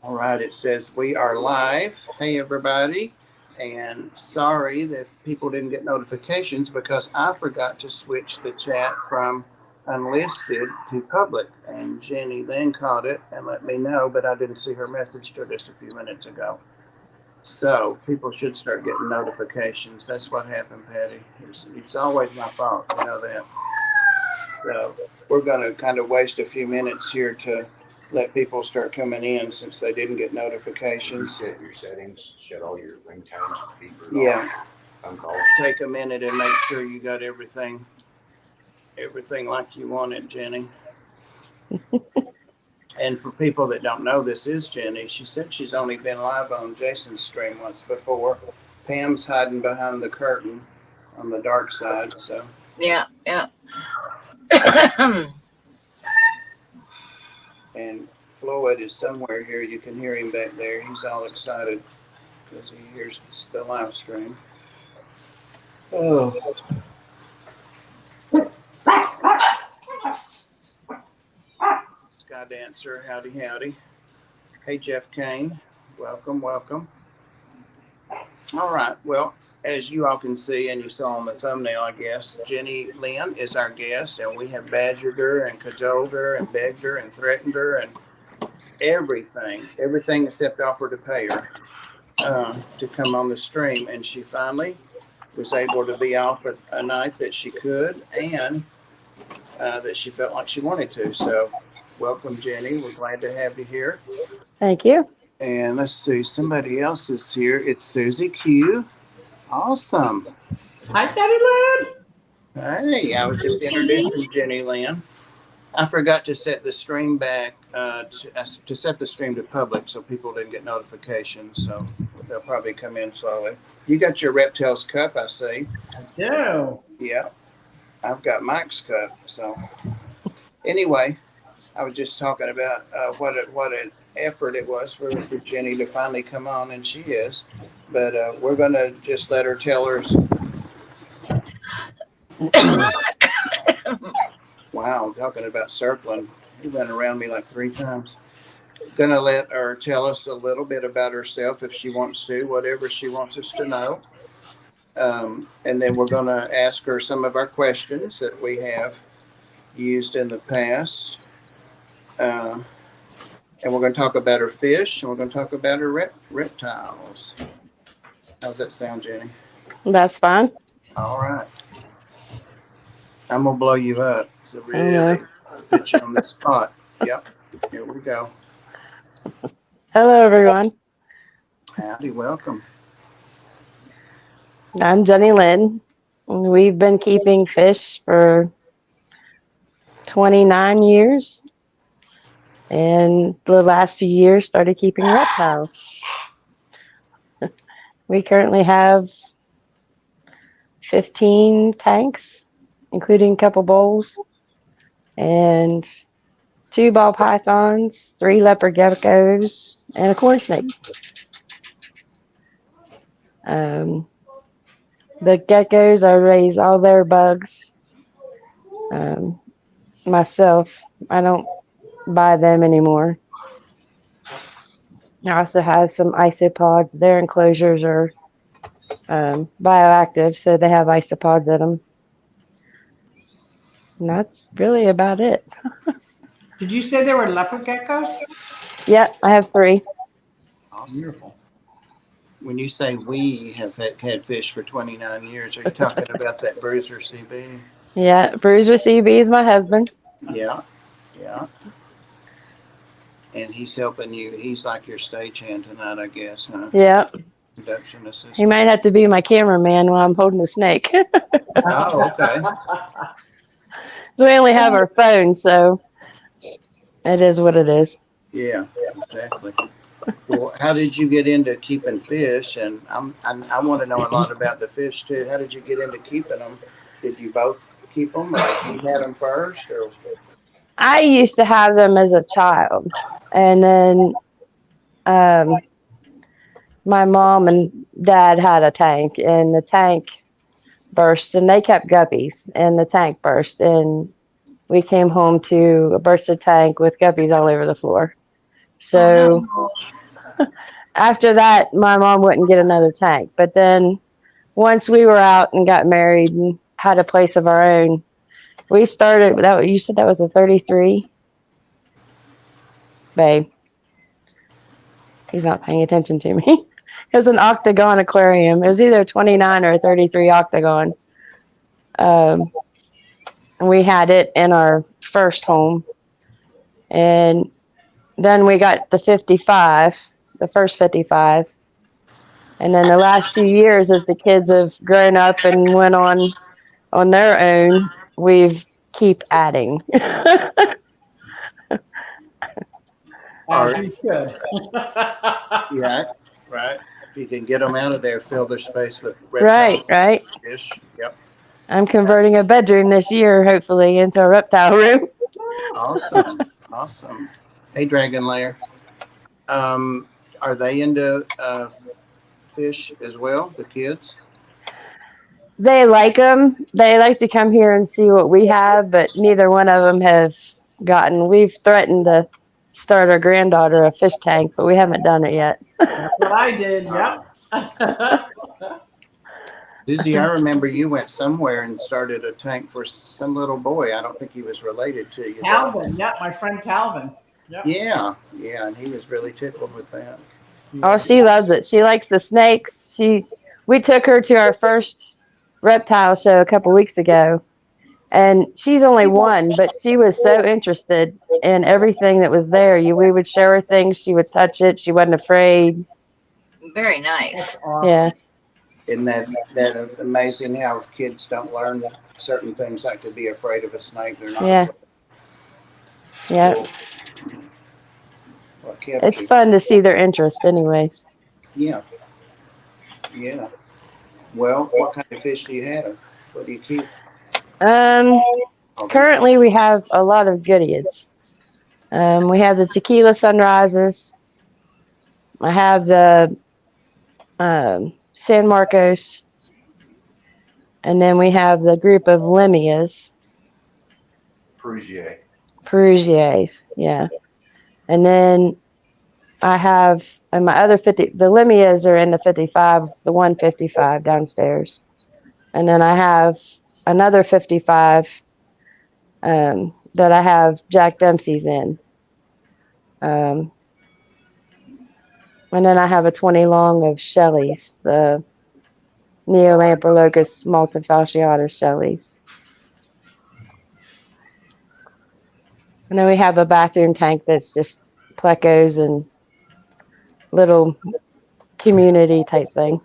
All right, it says we are live. Hey, everybody. And sorry that people didn't get notifications because I forgot to switch the chat from unlisted to public. And Jenny then caught it and let me know, but I didn't see her message till just a few minutes ago. So people should start getting notifications. That's what happened, Patty. It's always my fault. You know that. So we're going to kind of waste a few minutes here to let people start coming in since they didn't get notifications. Reset your settings, shut all your ringtones, beepers Yeah. phone calls. Take a minute and make sure you got everything like you want it, Jenny. And for people that don't know, this is Jenny. She said she's only been live on Jason's stream once before. Pam's hiding behind the curtain on the dark side. So yeah. And Floyd is somewhere here. You can hear him back there. He's all excited because he hears the live stream. Oh. Sky Dancer, howdy, howdy. Hey, Jeff Kane. Welcome. All right. Well, as you all can see, and you saw on the thumbnail, I guess, Jenny Lynn is our guest, and we have badgered her and cajoled her and begged her and threatened her and everything except offered to pay her to come on the stream. And she finally was able to be off at a night that she could and that she felt like she wanted to. So welcome, Jenny. We're glad to have you here. Thank you. And let's see, somebody else is here. It's Susie Q. Awesome. Hi, Patty Lynn. Hey, I was just introducing Jenny Lynn. I forgot to set the stream back, to set the stream to public so people didn't get notifications. So they'll probably come in slowly. You got your Reptales cup, I see. I do. Yeah. I've got Mike's cup. So anyway, I was just talking about what an effort it was for Jenny to finally come on, and she is. But we're going to just let her tell her. Wow, talking about circling. He went around me like 3 times. Going to let her tell us a little bit about herself if she wants to, whatever she wants us to know. And then we're going to ask her some of our questions that we have used in the past. And we're going to talk about her fish, and we're going to talk about her reptiles. How's that sound, Jenny? That's fine. All right. I'm going to blow you up. So really put you on the spot. Yep. Here we go. Hello, everyone. Howdy. Welcome. I'm Jenny Lynn. We've been keeping fish for 29 years. And the last few years started keeping reptiles. We currently have 15 tanks, including a couple bowls, and 2 ball pythons, 3 leopard geckos, and a corn snake. The geckos, I raise all their bugs myself. I don't buy them anymore. I also have some isopods. Their enclosures are bioactive, so they have isopods in them. And that's really about it. Did you say there were leopard geckos? Yep, I have 3. Awesome. Beautiful. When you say we have had fish for 29 years, are you talking about that Bruiser CB? Yeah, Bruiser CB is my husband. Yeah. And he's helping you. He's like your stagehand tonight, I guess, huh? Yeah. Production assistant. He might have to be my cameraman while I'm holding the snake. Oh, okay. We only have our phone, so it is what it is. Yeah, exactly. Well, how did you get into keeping fish? And I want to know a lot about the fish too. How did you get into keeping them? Did you both keep them, or you had them first, or? I used to have them as a child, and then my mom and dad had a tank, and the tank burst, and they kept guppies, and the tank burst, and we came home to a bursted tank with guppies all over the floor. So after that, my mom wouldn't get another tank. But then once we were out and got married and had a place of our own, we started that. You said that was a 33, babe. He's not paying attention to me. It was an octagon aquarium. It was either a 29 or a 33 octagon. And we had it in our first home. And then we got the 55, the first 55. And then the last few years, as the kids have grown up and went on their own, we've keep adding. As you should. Yeah, right. If you can get them out of there, fill their space with Right, right. fish. Yep. I'm converting a bedroom this year, hopefully, into a reptile room. Awesome. Awesome. Hey, Dragon Lair. Are they into fish as well, the kids? They like them. They like to come here and see what we have, but neither one of them have gotten. We've threatened to start our granddaughter a fish tank, but we haven't done it yet. That's what I did. Yep. Susie, I remember you went somewhere and started a tank for some little boy. I don't think he was related to you. Calvin. Yep. My friend Calvin. Yep. Yeah, and he was really tickled with that. Oh, she loves it. She likes the snakes. We took her to our first reptile show a couple weeks ago, and she's only one, but she was so interested in everything that was there. We would show her things. She would touch it. She wasn't afraid. Very nice. That's awesome. Yeah. Isn't that amazing how kids don't learn certain things, like to be afraid of a snake? They're not. Yeah. Yeah. Cool. What kept It's you? fun to see their interest anyways. Yeah. Yeah. Well, what kind of fish do you have? What do you keep? Currently we have a lot of goodies. We have the tequila sunrises. I have the San Marcos. And then we have the group of Limias. Perugiers, yeah. And then I have, and my other 50, the Limias are in the 55, the 155 downstairs. And then I have another 55 that I have Jack Dempsey's in. And then I have a 20 long of Shelley's, the Neolamprolocus multifasciatus Shelley's. And then we have a bathroom tank that's just plecos and little community type thing.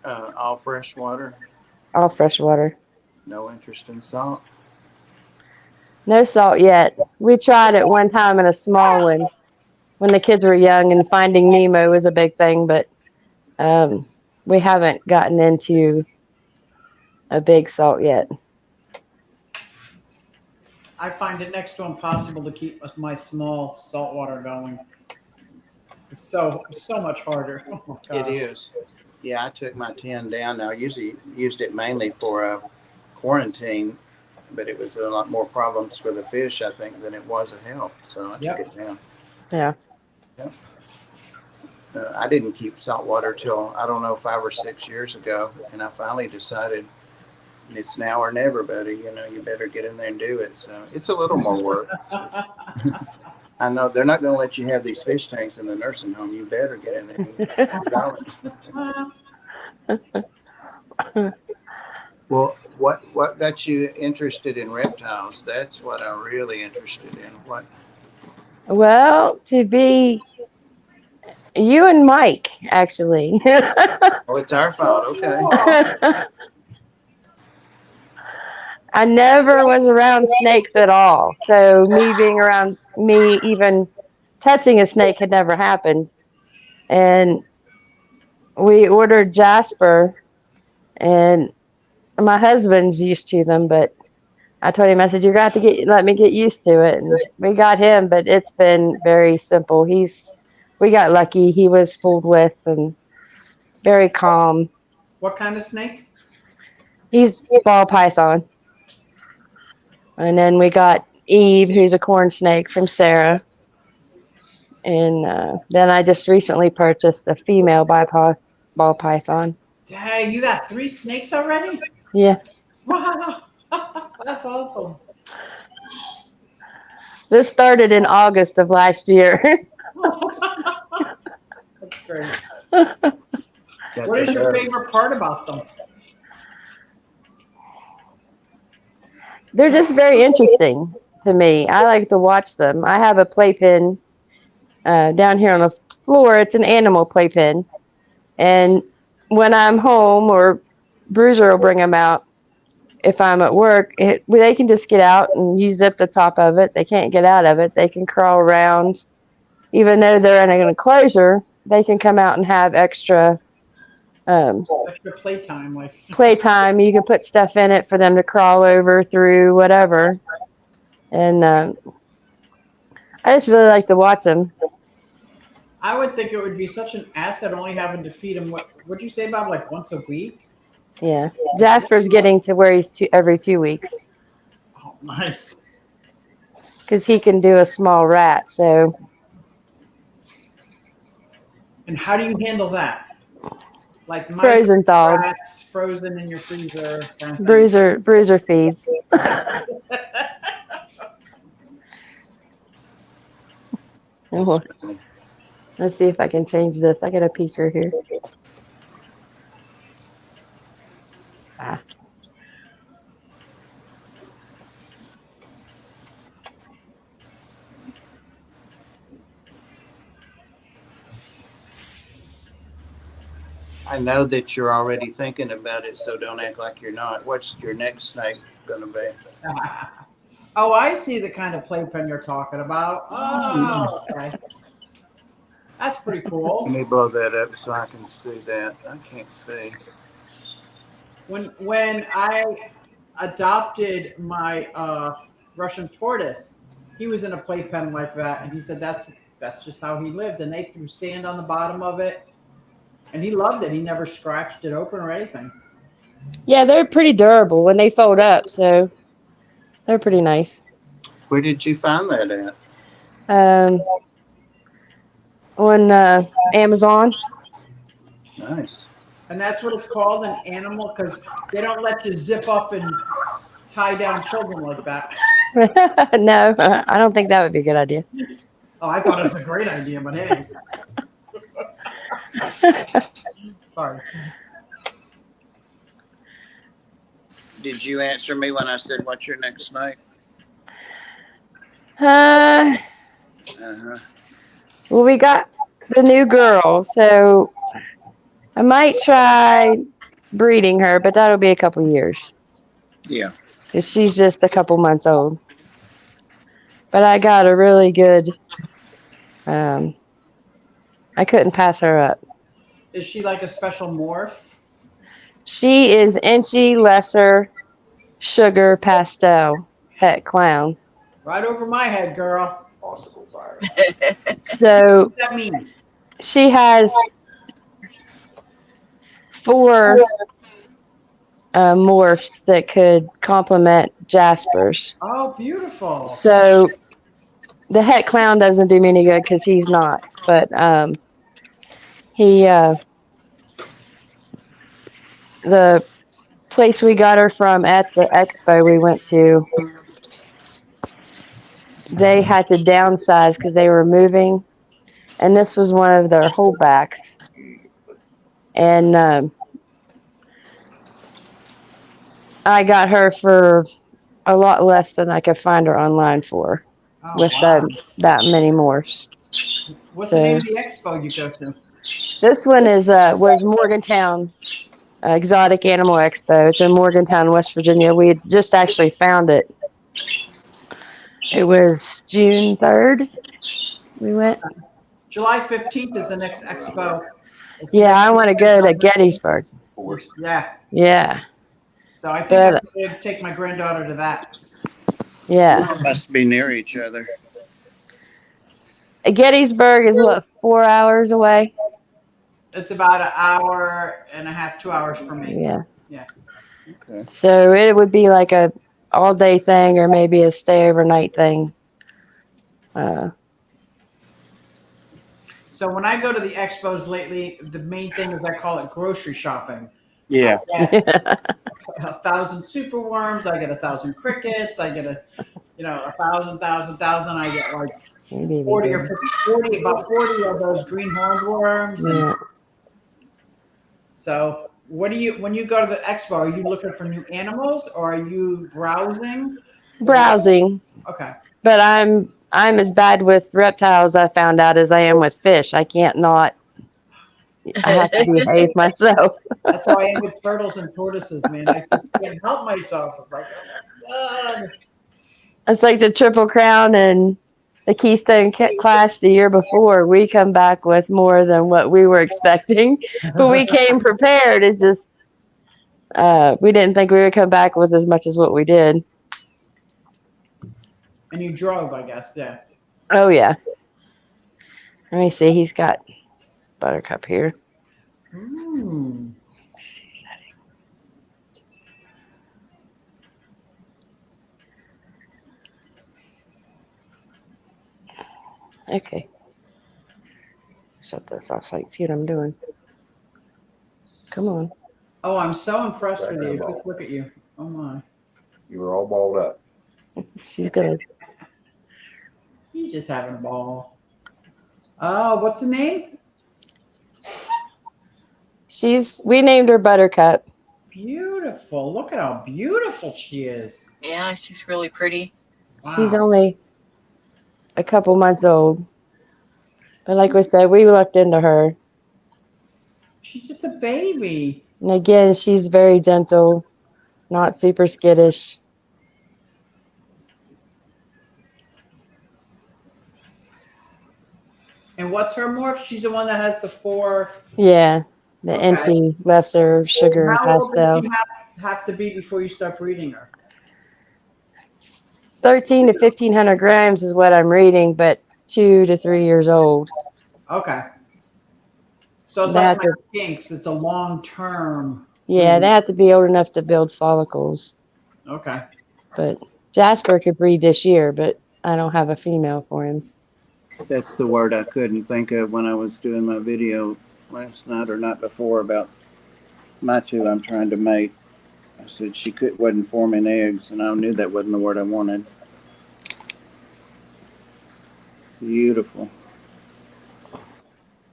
All fresh water. All fresh water. No interest in salt. No salt yet. We tried it one time in a small one when the kids were young, and Finding Nemo was a big thing, but we haven't gotten into a big salt yet. I find it next to impossible to keep my small saltwater going. It's so much harder. Oh my God. It is. Yeah, I took my 10 down now. I usually used it mainly for a quarantine, but it was a lot more problems for the fish, I think, than it was a help. So I took it down. Yeah. Yep. I didn't keep saltwater till, I don't know, 5 or 6 years ago. And I finally decided it's now or never, buddy. You better get in there and do it. So it's a little more work. I know they're not going to let you have these fish tanks in the nursing home. You better get in there. Well, what got you interested in reptiles? That's what I'm really interested in. What? Well, to be you and Mike, actually. Oh, it's our fault. Okay. I never was around snakes at all. So me even touching a snake had never happened. And we ordered Jasper, and my husband's used to them, but I told him, I said, you're going to have to let me get used to it. And we got him, but it's been very simple. We got lucky. He was fooled with and very calm. What kind of snake? He's ball python. And then we got Eve, who's a corn snake from Sarah. And then I just recently purchased a female ball python. Dang, you got 3 snakes already? Yeah. Wow. That's awesome. This started in August of last year. That's great. Got What is the your nerve. favorite part about them? They're just very interesting to me. I like to watch them. I have a playpen down here on the floor. It's an animal playpen. And when I'm home, or Bruiser will bring them out, if I'm at work, they can just get out and you zip the top of it. They can't get out of it. They can crawl around. Even though they're in an enclosure, they can come out and have extra Extra playtime, like playtime. You can put stuff in it for them to crawl over, through, whatever. And I just really like to watch them. I would think it would be such an asset only having to feed him. What'd you say about like once a week? Yeah. Jasper's getting to where he's every 2 weeks Oh, nice. because he can do a small rat. So And how do you handle that? Like mice, frozen thawed. rats, frozen in your freezer. Kind of thing. Bruiser feeds. Oh, let's see if I can change this. I got a picture here. Ah. I know that you're already thinking about it, so don't act like you're not. What's your next snake going to be? Oh, I see the kind of playpen you're talking about. Oh, okay. That's pretty cool. Let me blow that up so I can see that. I can't see. When I adopted my Russian tortoise, he was in a playpen like that, and he said that's just how he lived. And they threw sand on the bottom of it, and he loved it. He never scratched it open or anything. Yeah, they're pretty durable when they fold up, so they're pretty nice. Where did you find that at? On Amazon. Nice. And that's what it's called, an animal, because they don't let you zip up and tie down children like that. No, I don't think that would be a good idea. Oh, I thought it was a great idea, but hey. Sorry. Did you answer me when I said, what's your next snake? Well, we got the new girl, so I might try breeding her, but that'll be a couple years. Yeah. Because she's just a couple months old. But I got a really good, I couldn't pass her up. Is she like a special morph? She is Inchy Lesser Sugar Pastel Het Clown. Right over my head, girl. Possible fire. So What does that mean? she has 4 morphs that could complement Jasper's. Oh, beautiful. So the Het Clown doesn't do me any good because he's not. But the place we got her from at the expo we went to, they had to downsize because they were moving, and this was one of their holdbacks. And I got her for a lot less than I could find her online for, with wow. that many morphs. What's the name of the expo you go to? This one was Morgantown Exotic Animal Expo. It's in Morgantown, West Virginia. We had just actually found it. It was June 3rd. We went. July 15th is the next expo. Yeah, I want to go to Gettysburg. Yeah. Yeah. So I think I'm going to take my granddaughter to that. Yeah. Must be near each other. Gettysburg is what, 4 hours away? It's about an hour and a half, 2 hours from me. Yeah. Yeah. Okay. So it would be like a all day thing or maybe a stay overnight thing. So when I go to the expos lately, the main thing is I call it grocery shopping. Yeah. I get 1,000 super worms. I get 1,000 crickets. I get 1,000. I get like Maybe 40 or 50, 40, about 40 of those green horned worms. And yeah. so when you go to the expo, are you looking for new animals or are you browsing? Browsing. Okay. But I'm as bad with reptiles, I found out, as I am with fish. I can't not. I have to behave myself. That's how I am with turtles and tortoises, man. I just can't help myself. It's like, oh my God. It's like the Triple Crown and the Keystone Clash the year before. We come back with more than what we were expecting, but we came prepared. It's just we didn't think we would come back with as much as what we did. And you drove, I guess, yeah. Oh yeah. Let me see. He's got Buttercup here. Mm. Okay. Shut this off so I can see what I'm doing. Come on. Oh, I'm so impressed with you. Ball. Just look at you. Oh my. You were all balled up. She's gonna. He's just having a ball. Oh, what's the name? We named her Buttercup. Beautiful. Look at how beautiful she is. Yeah, she's really pretty. Wow. She's only a couple months old. But like we said, we looked into her. She's just a baby. And again, she's very gentle, not super skittish. And what's her morph? She's the one that has the 4. Yeah, the Okay. inchy, lesser, sugar, How old pastel. do you have to be before you start breeding her? 13 to 1,500 grams is what I'm reading, but 2 to 3 years old. Okay. So it's They like have my to, kinks. It's a long term. yeah, they have to be old enough to build follicles. Okay. But Jasper could breed this year, but I don't have a female for him. That's the word I couldn't think of when I was doing my video last night or night before about my 2 I'm trying to mate. I said she wasn't forming eggs, and I knew that wasn't the word I wanted. Beautiful.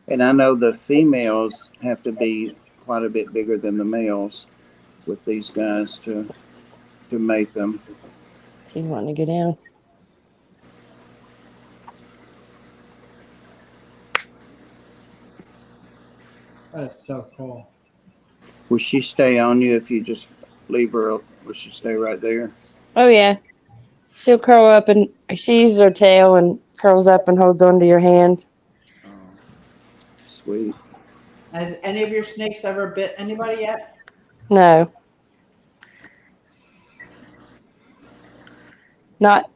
And I know the females have to be quite a bit bigger than the males with these guys to mate them. She's wanting to go down. That's so cool. Will she stay on you if you just leave her? Will she stay right there? Oh, yeah. She'll curl up and she uses her tail and curls up and holds onto your hand. Oh, sweet. Has any of your snakes ever bit anybody yet? No. Not.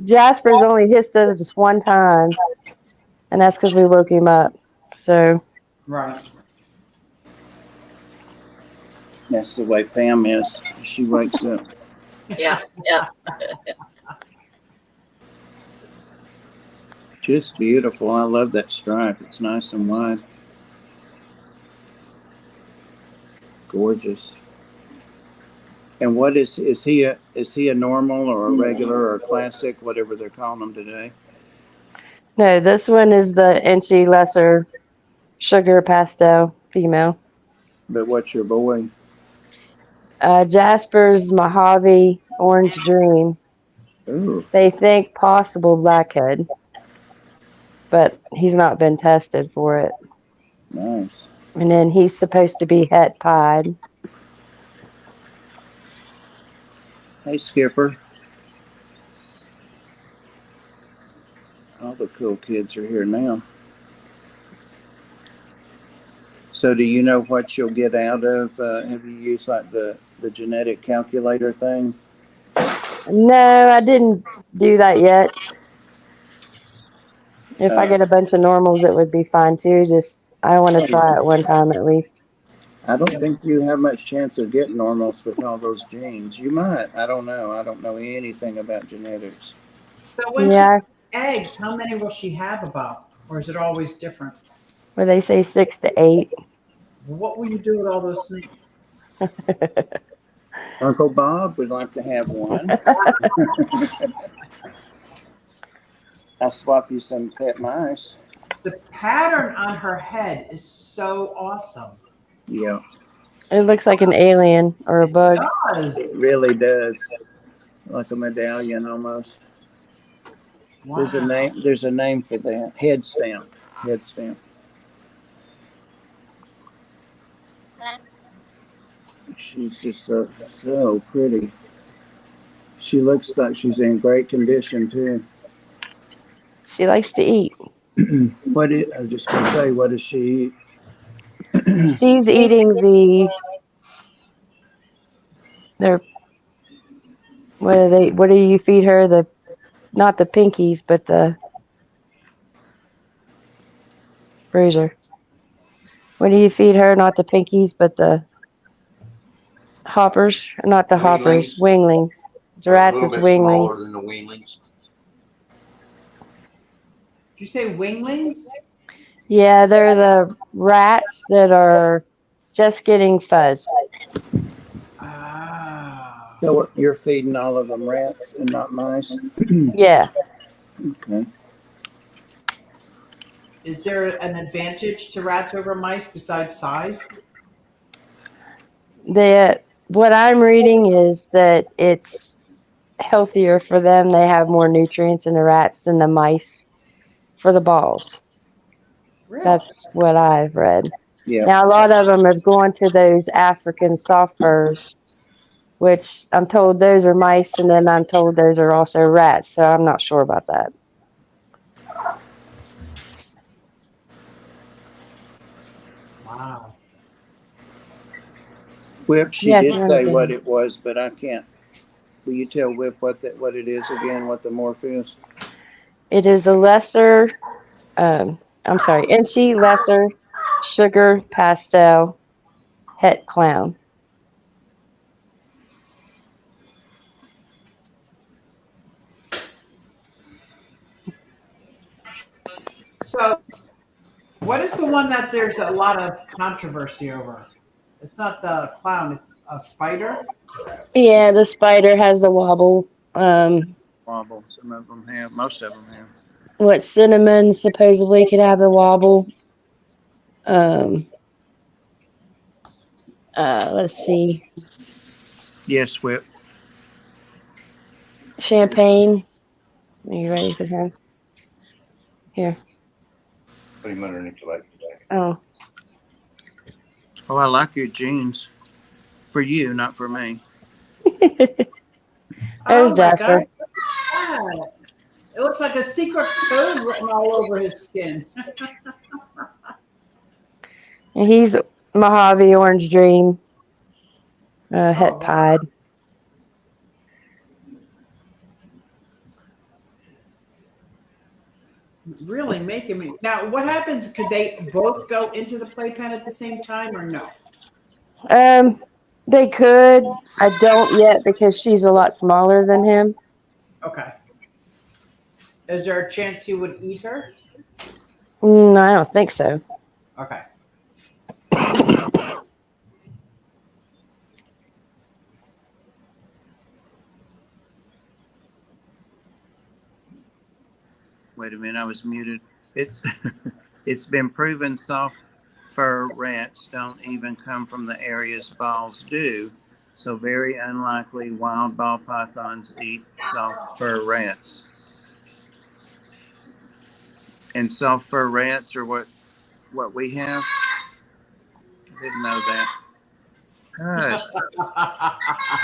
Jasper's only hissed us just one time, and that's because we woke him up. So. Right. That's the way Pam is. She wakes up. Yeah, yeah. Just beautiful. I love that stripe. It's nice and wide. Gorgeous. And what is he a normal or a regular or a classic, whatever they're calling them today? No, this one is the inchy lesser sugar pastel female. But what's your boy? Jasper's Mojave Orange Dream. Ooh, They think possible blackhead, but he's not been tested for it. nice. And then he's supposed to be het pied. Hey, Skipper. All the cool kids are here now. So do you know what you'll get out of, have you used like the genetic calculator thing? No, I didn't do that yet. If I get a bunch of normals, it would be fine too. Just, I want to try it one time at least. I don't think you have much chance of getting normals with all those genes. You might. I don't know. I don't know anything about genetics. So when she Yeah, eggs, how many will she have about? Or is it always different? where they say 6 to 8. What will you do with all those snakes? Uncle Bob would like to have one. I'll swap you some pet mice. The pattern on her head is so awesome. Yeah, It looks like an alien or a bug. It does. it really does. Like a medallion almost. Wow. There's a name. There's a name for that. Head stamp. Head stamp. She's just so pretty. She looks like she's in great condition too. She likes to eat. What is? I was just gonna say, what does she eat? She's eating their what do you feed her? The not the pinkies, but the bruiser. What do you feed her? Not the pinkies, but the hoppers. Not the hoppers. Winglings. The rats is winglings. Than the weanlings. Did you say winglings? Yeah, they're the rats that are just getting fuzzed. Ah. So you're feeding all of them rats and not mice? Yeah. Okay. Is there an advantage to rats over mice besides size? What I'm reading is that it's healthier for them. They have more nutrients in the rats than the mice for the balls. Really? That's what I've read. Yeah. Now, a lot of them have gone to those African soft furs, which I'm told those are mice, and then I'm told those are also rats, so I'm not sure about that. Wow. Whip, she Yeah, did say yeah. what it was, but I can't. Will you tell Whip what it is again? What the morph is? It is a inchy lesser sugar pastel het clown. So, what is the one that there's a lot of controversy over? It's not the clown, it's a spider. Yeah, the spider has the wobble. Wobble. Some of them have. Most of them have. What cinnamon supposedly could have the wobble. Let's see. Yes, Whip. Champagne. Are you ready for him? Here. Put him underneath the light. Oh. Oh, I like your jeans. For you, not for me. There's Oh my Jasper. God. It looks like a secret code written all over his skin. And he's Mojave Orange Dream. Het pied. Really making me. Now, what happens? Could they both go into the playpen at the same time or no? They could. I don't yet because she's a lot smaller than him. Okay. Is there a chance he would eat her? I don't think so. Okay. Wait a minute, I was muted. It's it's been proven soft fur rats don't even come from the areas balls do. So very unlikely wild ball pythons eat soft fur rats. And soft fur rats are what we have. I didn't know that. Hush.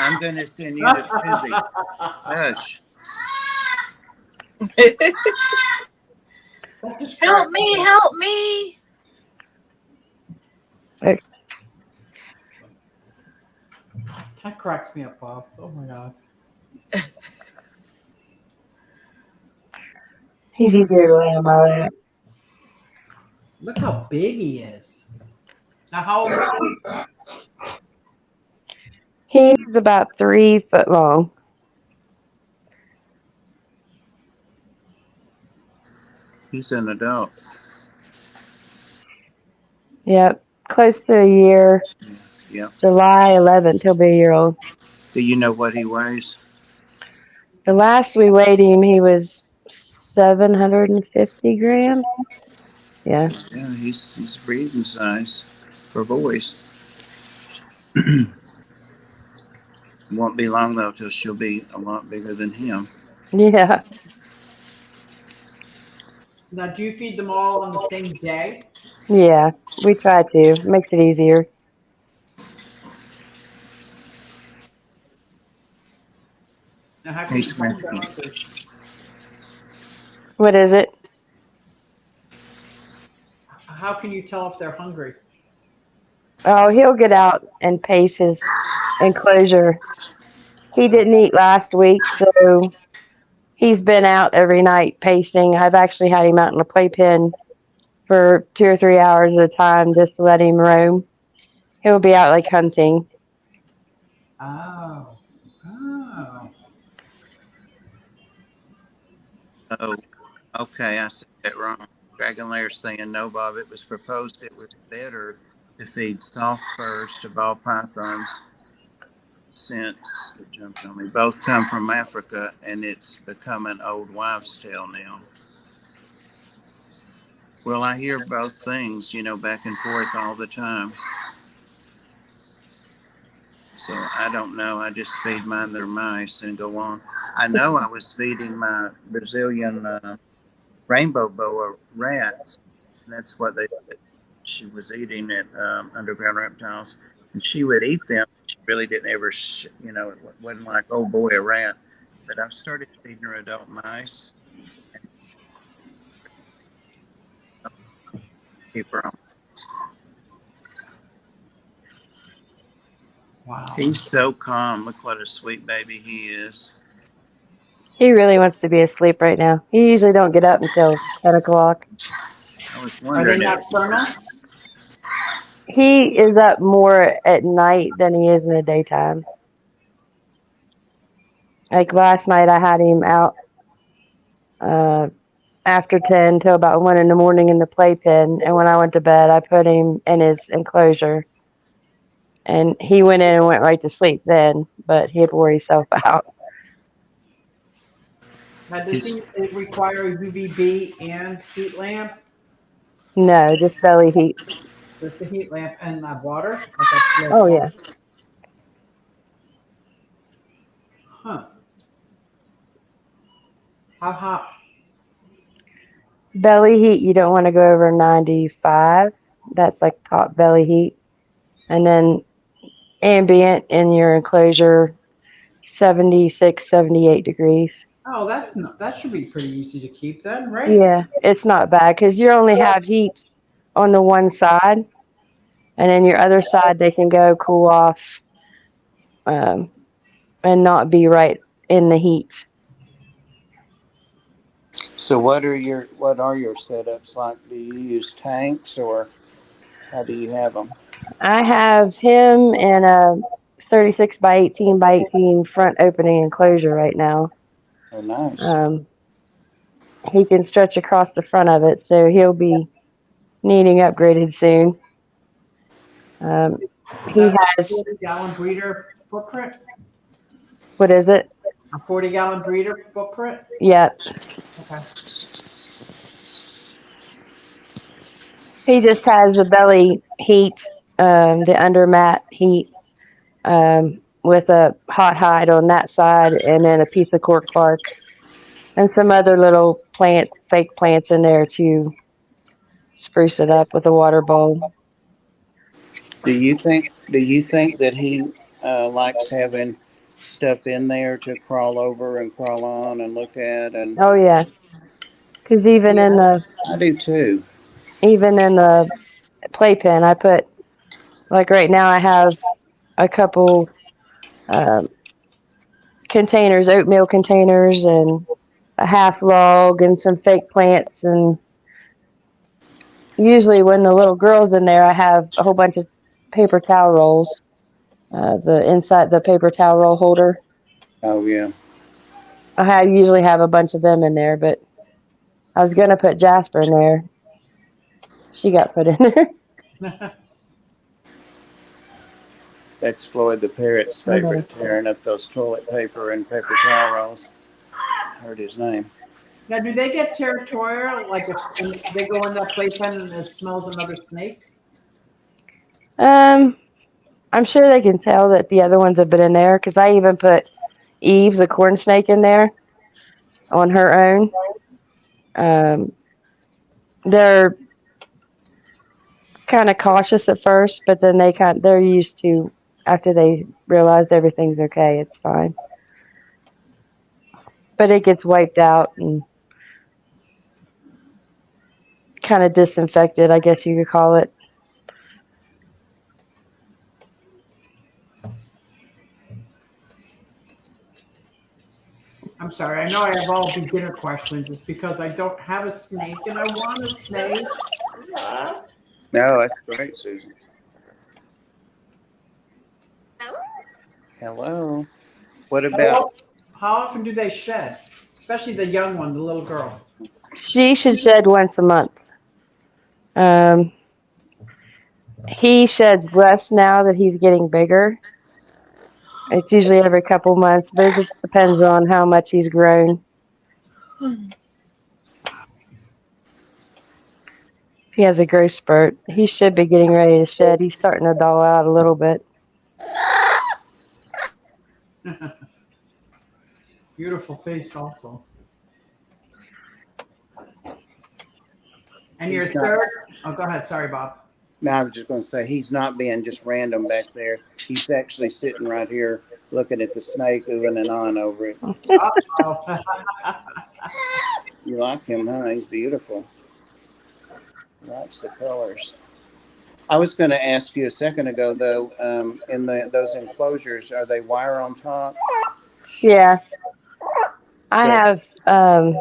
I'm gonna send you to Susie. Hush. Help me, help me. That cracks me up, Bob. Oh my God. He's easier to lay him out. Look how big he is. Now, how old is he? He's about 3 foot long. He's an adult. Yep, close to a year. Yep. July 11th, he'll be a year old. Do you know what he weighs? The last we weighed him, he was 750 grams. Yeah. Yeah, he's breathing size for boys. Won't be long though till she'll be a lot bigger than him. Yeah. Now, do you feed them all on the same day? Yeah. We try to. Makes it easier. Now, how can you tell if they're Exactly. hungry? What is it? How can you tell if they're hungry? Oh, he'll get out and pace his enclosure. He didn't eat last week, so he's been out every night pacing. I've actually had him out in the playpen for 2 or 3 hours at a time just to let him roam. He'll be out like hunting. Oh. Oh. Oh, okay, I said that wrong. Dragon Lair's saying no, Bob. It was proposed it was better to feed soft furs to ball pythons since it jumped on me. Both come from Africa, and it's become an old wives' tale now. Well, I hear both things, back and forth all the time. So I don't know. I just feed mine their mice and go on. I know I was feeding my Brazilian rainbow boa rats. And that's what she was eating at Underground Reptiles, and she would eat them. She really didn't ever, it wasn't like, oh boy, a rat. But I've started feeding her adult mice and keep her on. Wow. He's so calm. Look what a sweet baby he is. He really wants to be asleep right now. He usually don't get up until 10 o'clock. I was Are they wondering if nocturnal? He is up more at night than he is in the daytime. Like last night, I had him out after 10 till about 1 in the morning in the playpen. And when I went to bed, I put him in his enclosure. And he went in and went right to sleep then, but he'd wore himself out. Now, does he require a UVB and heat lamp? No, just belly heat. Just the heat lamp and water? Oh, yeah. Huh. How hot? Belly heat, you don't want to go over 95. That's like top belly heat. And then ambient in your enclosure, 76, 78 degrees. Oh, that should be pretty easy to keep then, right? Yeah, it's not bad because you only have heat on the one side. And then your other side, they can go cool off and not be right in the heat. So what are your setups like? Do you use tanks or how do you have them? I have him in a 36 by 18 by 18 front opening enclosure right now. Oh, nice. He can stretch across the front of it, so he'll be needing upgraded soon. He has, 40-gallon breeder footprint? what is it? A 40-gallon breeder footprint? Yeah. Okay. He just has the belly heat, the undermat heat, with a hot hide on that side, and then a piece of cork bark, and some other little fake plants in there to spruce it up with a water bowl. Do you think that he likes having stuff in there to crawl over and crawl on and look at? And Oh yeah, because even in the I do too. playpen, I put, like right now, I have a couple containers, oatmeal containers, and a half log and some fake plants, and usually when the little girl's in there, I have a whole bunch of paper towel rolls. The inside the paper towel roll holder. Oh yeah. I usually have a bunch of them in there, but I was gonna put Jasper in there. She got put in there. That's Floyd the parrot's favorite, tearing up those toilet paper and paper towel rolls. Heard his name. Now, do they get territorial? Like if they go in that playpen and it smells another snake? I'm sure they can tell that the other ones have been in there because I even put Eve, the corn snake, in there on her own. They're kind of cautious at first, but then they're used to after they realize everything's okay. It's fine, but it gets wiped out and kind of disinfected, I guess you could call it. I'm sorry. I know I have all beginner questions. It's because I don't have a snake and I want a snake. No, that's great, Susan. Hello. What about? How often do they shed? Especially the young one, the little girl. She should shed once a month. He sheds less now that he's getting bigger. It's usually every couple months, but it just depends on how much he's grown. If he has a growth spurt, he should be getting ready to shed. He's starting to dull out a little bit. Beautiful face also. And your third? Oh, go ahead. Sorry, Bob. No, I was just going to say he's not being just random back there. He's actually sitting right here looking at the snake, oohing and on over it. Uh-oh. You like him, huh? He's beautiful. Likes the colors. I was going to ask you a second ago, though, in those enclosures, are they wire on top? Yeah. I have a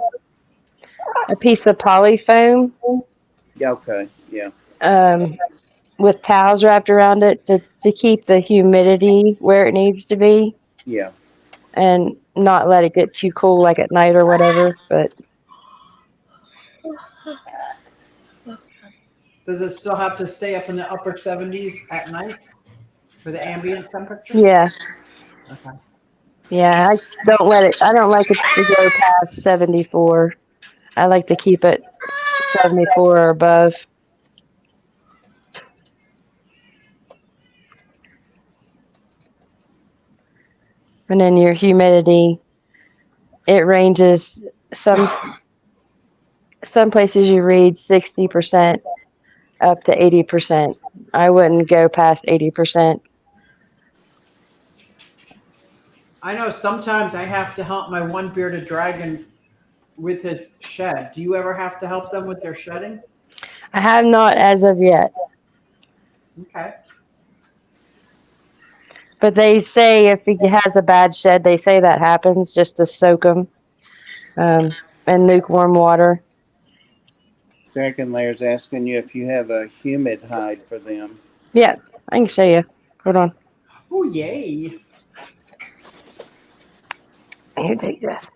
piece of polyfoam. Yeah, okay, yeah. With towels wrapped around it to keep the humidity where it needs to be. Yeah. And not let it get too cool like at night or whatever, but Does it still have to stay up in the upper 70s at night for the ambient temperature? yeah. Okay. Yeah, I don't like it to go past 74. I like to keep it 74 or above. And then your humidity, it ranges some places you read 60% up to 80%. I wouldn't go past 80%. I know sometimes I have to help my one bearded dragon with his shed. Do you ever have to help them with their shedding? I have not as of yet. Okay. But they say if he has a bad shed, they say that happens just to soak him in lukewarm water. Dragon Layer's asking you if you have a humid hide for them. Yeah, I can show you. Hold on. Oh, yay. Here, take this.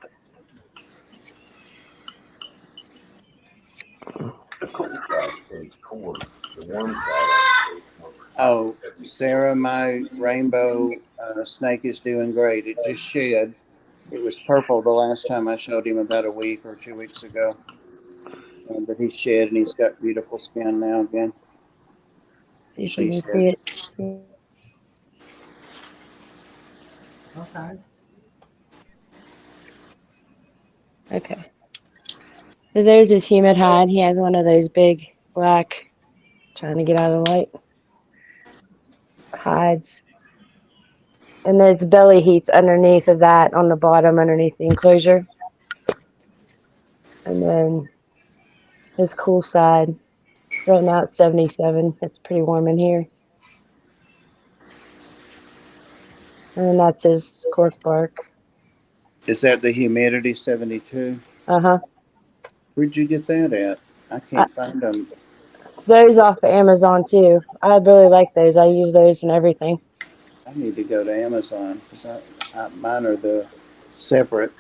The cool side stays cool. The warm side. Oh, Sarah, my rainbow snake is doing great. It just shed. It was purple the last time I showed him about a week or 2 weeks ago. But he's shed and he's got beautiful skin now again. See if you can see it. Okay. Okay. So there's his humid hide. He has one of those big black, trying to get out of the light, hides. And there's belly heats underneath of that on the bottom underneath the enclosure. And then his cool side. Right now it's 77. It's pretty warm in here. And then that's his cork bark. Is that the humidity 72? Uh-huh. Where'd you get that at? I can't find them. those off of Amazon too. I really like those. I use those in everything. I need to go to Amazon because mine are the separate.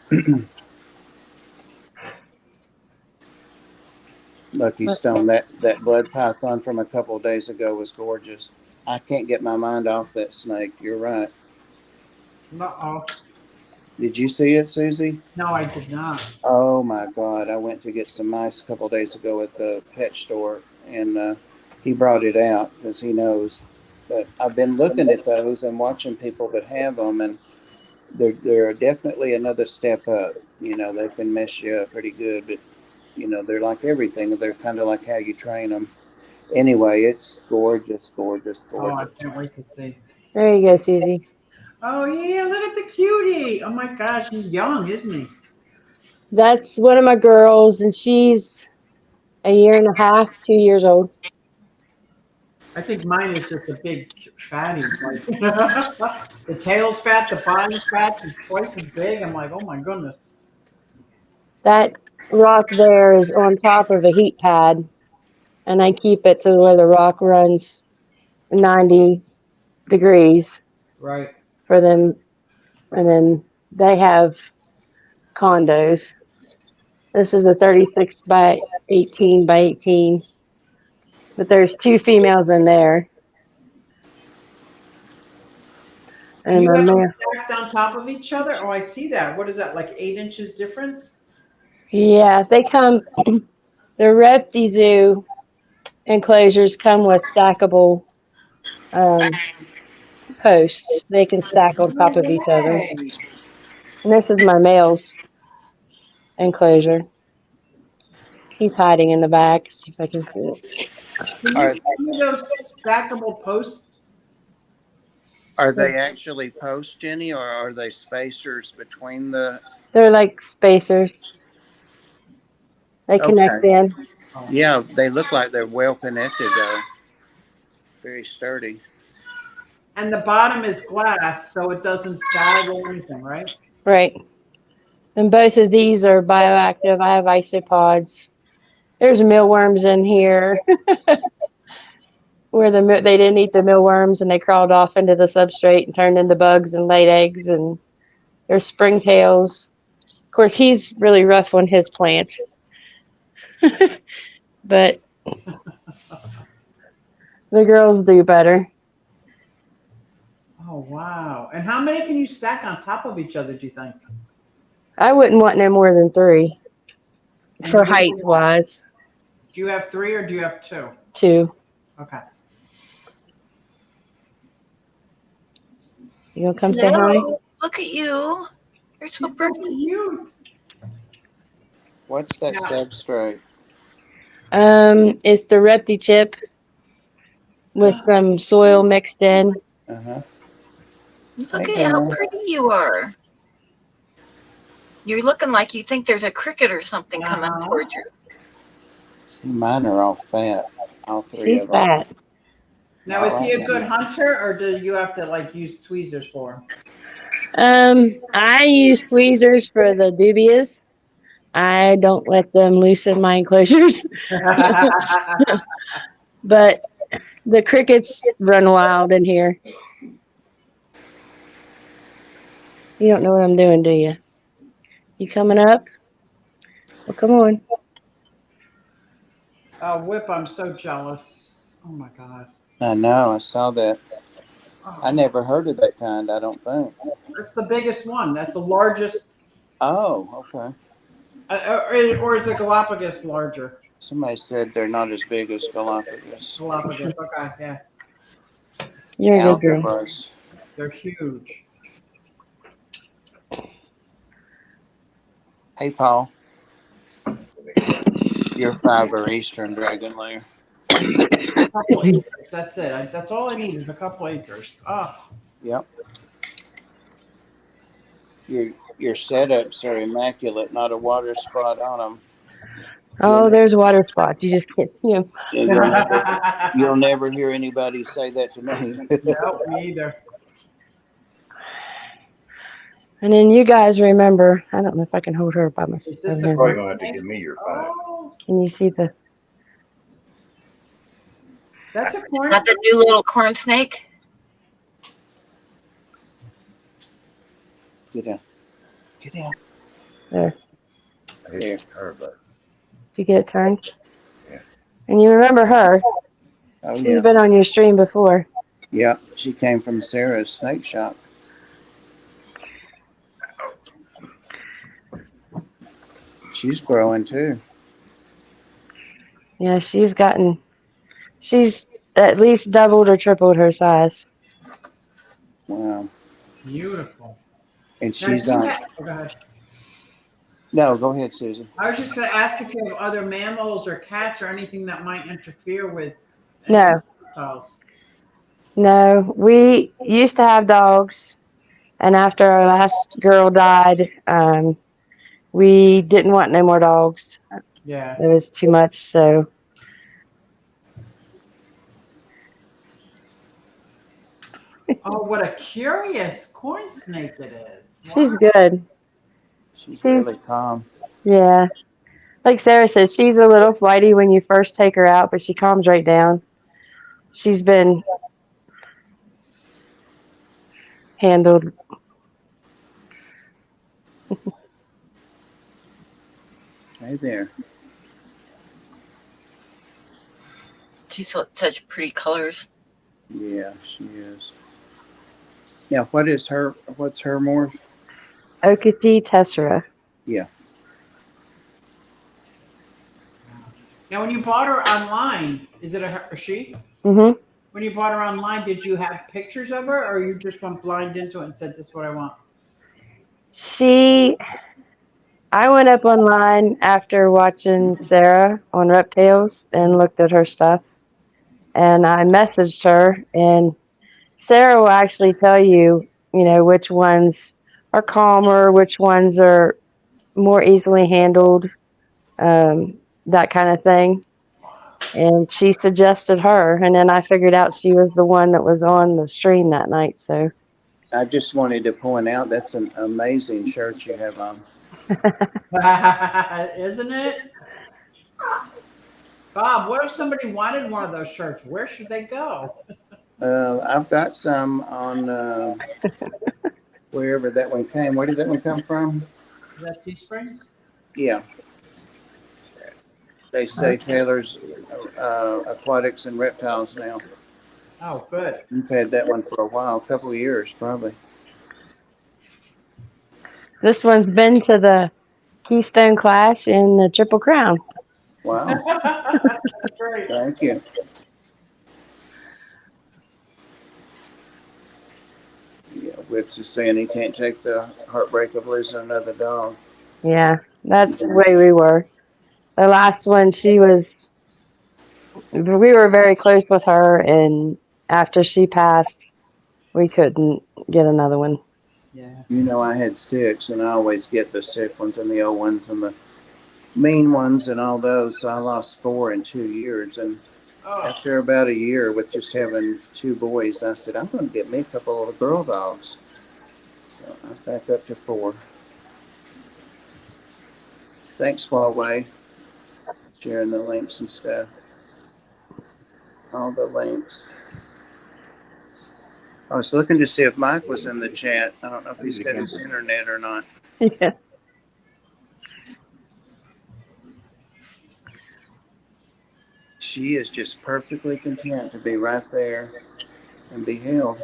Lucky But Stone. That blood python from a couple of days ago was gorgeous. I can't get my mind off that snake. You're right. Uh-oh. Did you see it, Susie? No, I did not. Oh my God! I went to get some mice a couple of days ago at the pet store, and he brought it out because he knows. But I've been looking at those and watching people that have them, and they're definitely another step up. You know, they can mess you up pretty good, but you know they're like everything. They're kind of like how you train them. Anyway, it's gorgeous, gorgeous, Oh, I gorgeous. can't wait to see. there you go, Susie. Oh yeah, look at the cutie. Oh my gosh, he's young, isn't he? That's one of my girls, and she's a year and a half, 2 years old. I think mine is just a big fatty. Like the tail's fat, the body's fat, it's twice as big. I'm like, oh my goodness. That rock there is on top of a heat pad, and I keep it to where the rock runs 90 degrees Right. for them. And then they have condos. This is a 36 by 18 by 18, but there's 2 females in there. And And you my have them male, stacked on top of each other? Oh, I see that. What is that, like 8 inches difference? yeah, they come, the Repti Zoo enclosures come with stackable posts. They can stack on top of each other. Hey. And this is my male's enclosure. He's hiding in the back. See if I can see it. Can Are you see those stackable posts? are they actually posts, Jenny, or are they spacers between the? They're like spacers. They connect Okay. in. Oh. Yeah, they look like they're well connected though. Very sturdy. And the bottom is glass, so it doesn't sag or anything, right? Right. And both of these are bioactive. I have isopods. There's mealworms in here where they didn't eat the mealworms and they crawled off into the substrate and turned into bugs and laid eggs. And there's springtails. Of course, he's really rough on his plant. But the girls do better. Oh, wow. And how many can you stack on top of each other, do you think? I wouldn't want no more than 3 And for you height wouldn't- wise. Do you have 3 or do you have 2? 2. Okay. You gonna come say hi? Hello. Look at you. You're so pretty. Cute. What's that Yeah. substrate? It's the Repti chip with some soil mixed in. Uh-huh. Look Hey, at how girl. pretty you are. You're looking like you think there's a cricket or something coming Uh-huh. towards you. See, mine are all fat. All 3 She's of them. fat. Now, is he a good hunter or do you have to like use tweezers for him? I use tweezers for the dubias. I don't let them loose in my enclosures. But the crickets run wild in here. You don't know what I'm doing, do you? You coming up? Well, come on. Oh, Whip, I'm so jealous. Oh my God. I know. I saw that. Oh, I never heard of that kind. I don't think. that's the biggest one. That's the largest. Oh, okay. Or is the Galapagos larger? Somebody said they're not as big as Galapagos. Galapagos. Okay, yeah. You're a good girl. Algebras. They're huge. Hey, Paul. You're 5 Eastern Dragon Lair. A couple acres. That's it. That's all I need is a couple acres. Oh, Yep. Your setups are immaculate. Not a water spot on them. Oh, there's water spots. You just can't see them. You'll never hear anybody say that to me. no, me either. And then you guys remember, I don't know if I can hold her by myself. Is this the You're probably gonna have to give me your 5. Oh, Can you see the? That's a corn. Not the new little corn snake. Get down. Get down. There. It's her, but Did you get it turned? Yeah. And you remember her. Oh, She's yeah. been on your stream before. Yeah, she came from Sarah's snake shop. She's growing too. Yeah, she's at least doubled or tripled her size. Wow. Beautiful. And Now, she's do you on. have- oh, go ahead. No, go ahead, Susan. I was just going to ask if you have other mammals or cats or anything that might interfere with No. reptiles. No, we used to have dogs, and after our last girl died, we didn't want no more dogs. Yeah. It was too much, so Oh, what a curious corn snake it is. she's Wow. good. She's really calm. Yeah. Like Sarah says, she's a little flighty when you first take her out, but she calms right down. She's been handled. Hey there. She's such pretty colors. Yeah, she is. Now, what's her morph? Okapi tessera. Yeah. Now, when you bought her online, is it a she? Mm-hmm. When you bought her online, did you have pictures of her, or you just went blind into it and said, "This is what I want"? I went up online after watching Sarah on Reptales and looked at her stuff, and I messaged her, and Sarah will actually tell you, which ones are calmer, which ones are more easily handled, that kind of thing. And she suggested her, and then I figured out she was the one that was on the stream that night. So I just wanted to point out that's an amazing shirt you have on. Isn't it? Bob, what if somebody wanted one of those shirts? Where should they go? I've got some on wherever that one came. Where did that one come from? Is that Teesprings? Yeah. They say Taylor's Aquatics and Reptiles now. Oh, good. You've had that one for a while, a couple of years probably. this one's been to the Keystone Clash in the Triple Crown. Wow. Great. Thank you. Yeah, Whips is saying he can't take the heartbreak of losing another dog. Yeah, that's the way we were. The last one, we were very close with her, and after she passed, we couldn't get another one. Yeah. You know, I had 6, and I always get the sick ones and the old ones and the mean ones and all those. So I lost 4 in 2 years. And after about a year with just having 2 boys, I said, I'm going to get me a couple of girl dogs. So I'm back up to 4. Thanks, Huawei, sharing the links and stuff. All the links. I was looking to see if Mike was in the chat. I don't know if he's got his internet or not. Yeah. She is just perfectly content to be right there and be held.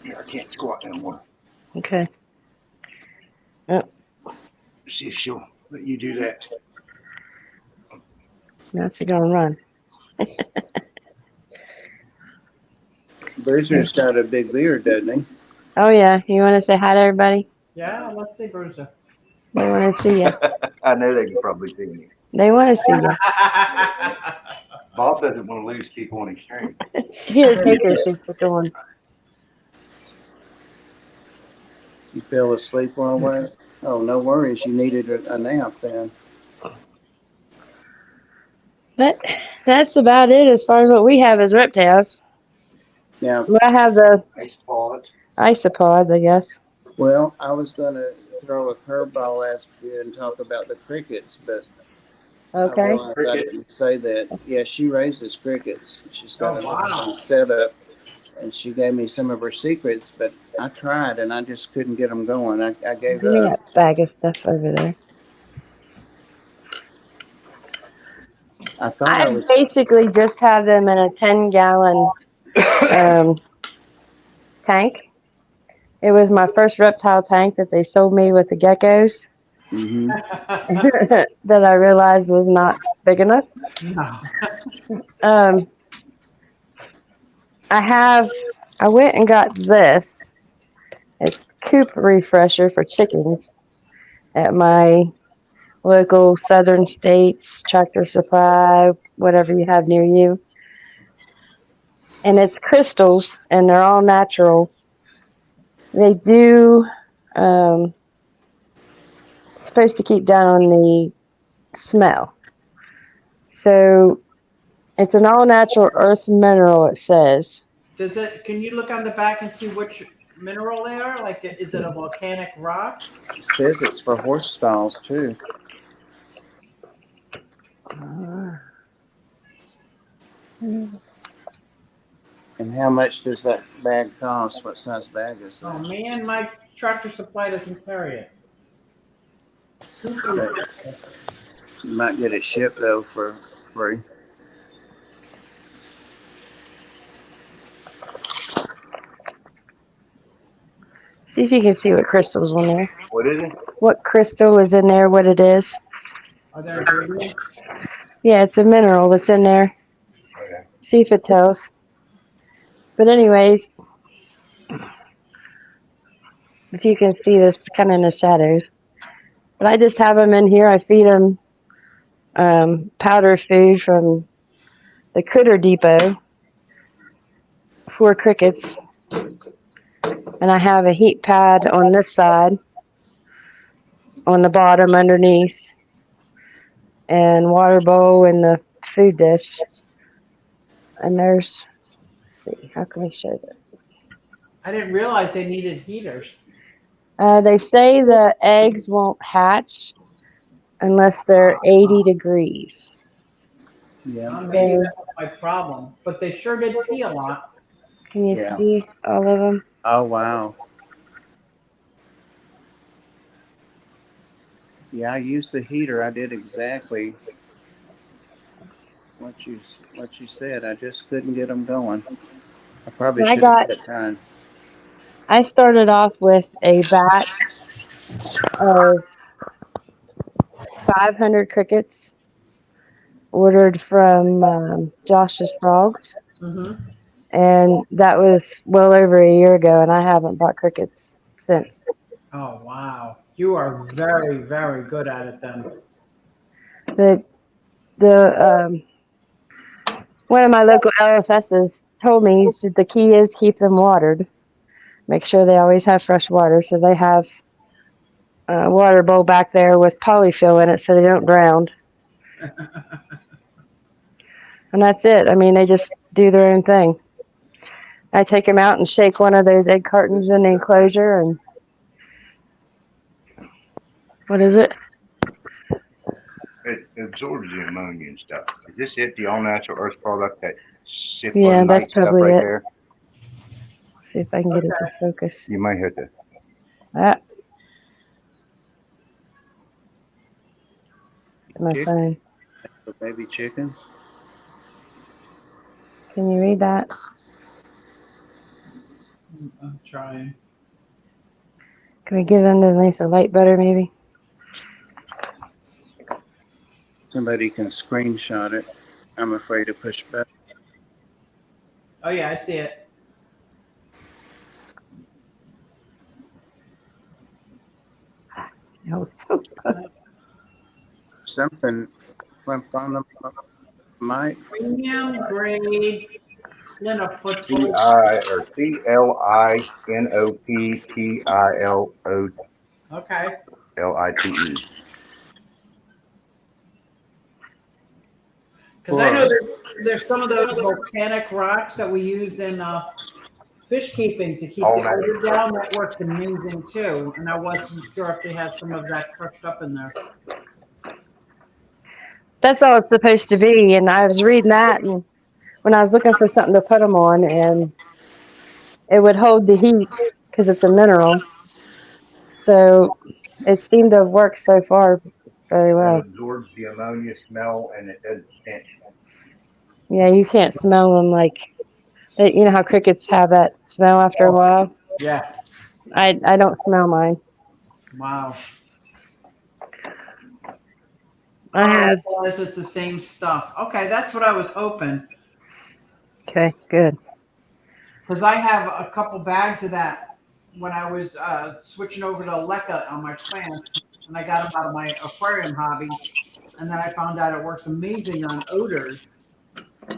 yeah, I can't squat no more. Okay. See if she'll let you do that. Now she's gonna run. Bruiser's got a big beard, doesn't he? Oh yeah, you want to say hi to everybody? Yeah, let's see, Bruiser. They want to see you. I know they can probably see me. They want to see you. Bob doesn't want to lose people on his stream. Here, take her. She's going. You fell asleep while away? Oh, no worries. You needed a nap then. But that's about it as far as what we have as reptiles. Now, I have the Isopods. isopods, I guess. well, I was going to throw a curveball at you and talk about the crickets, but I Okay. realized I didn't say that. Yeah, she raises crickets. She's got Oh, an wow. awesome setup, and she gave me some of her secrets, but I tried and I just couldn't get them going. I gave Give me up. that bag of stuff over there. I thought I I was. basically just have them in a 10-gallon tank. It was my first reptile tank that they sold me with the geckos Hmm. that I realized was not big enough. No. Um, I went and got this. It's coop refresher for chickens at my local Southern States Tractor Supply, whatever you have near you. And it's crystals, and they're all natural. They do supposed to keep down on the smell. So it's an all natural earth mineral, it says. Can you look on the back and see which mineral they are? Like, is it a volcanic rock? It says it's for horse stalls too. And how much does that bag cost? What size bag is Oh that? man, my Tractor Supply doesn't carry it. But you might get it shipped though for free. See if you can see what crystal's in there. What is it? What crystal is in there, what it is. Are there ingredients? Yeah, it's a mineral that's in there. Okay. See if it tells. But anyways, if you can see this kind of in the shadows. But I just have them in here. I feed them powder food from the Critter Depot for crickets. And I have a heat pad on this side, on the bottom underneath, and water bowl in the food dish. And let's see, how can we show this? I didn't realize they needed heaters. They say the eggs won't hatch unless they're 80 degrees. Yeah. Maybe that's my problem. But they sure did pee a lot. Can you Yeah. see all of them? Oh wow. Yeah, I used the heater. I did exactly what you said. I just couldn't get them going. I probably should have had time. I started off with a batch of 500 crickets ordered from Josh's Frogs. Mm-hmm. And that was well over a year ago, and I haven't bought crickets since. Oh wow, you are very, very good at it then. The one of my local LFSs told me the key is keep them watered. Make sure they always have fresh water. So they have a water bowl back there with polyfill in it so they don't drown. And that's it. I mean, they just do their own thing. I take them out and shake one of those egg cartons in the enclosure and what is it? It absorbs the ammonia and stuff. Is this it, the all natural earth product, that Yeah, that's stuff probably right it. there? See if I can get it to focus. You might have to. Ah. My Chick- phone. For baby chickens. Can you read that? I'm trying. Can we get underneath the light better, maybe? Somebody can screenshot it. I'm afraid to push back. Oh yeah, I see it. Something went on the mic. Premium grade Lynn foot. CLINOPTILOLITE. Okay. Because I know there's some of those volcanic rocks that we use in fish keeping to keep the odor down. That works amazing too. And I wasn't sure if they had some of that crushed up in there. That's all it's supposed to be. And I was reading that, and when I was looking for something to put them on, and it would hold the heat because it's a mineral. So it seemed to have worked so far very It well. absorbs the ammonia smell and it doesn't stench. Yeah, you can't smell them like you know how crickets have that smell after a while. Yeah. I don't smell mine. Wow. I have. Unless it's the same stuff. Okay, that's what I was hoping. Okay, good. Because I have a couple bags of that when I was switching over to Leca on my plants, and I got them out of my aquarium hobby. And then I found out it works amazing on odors.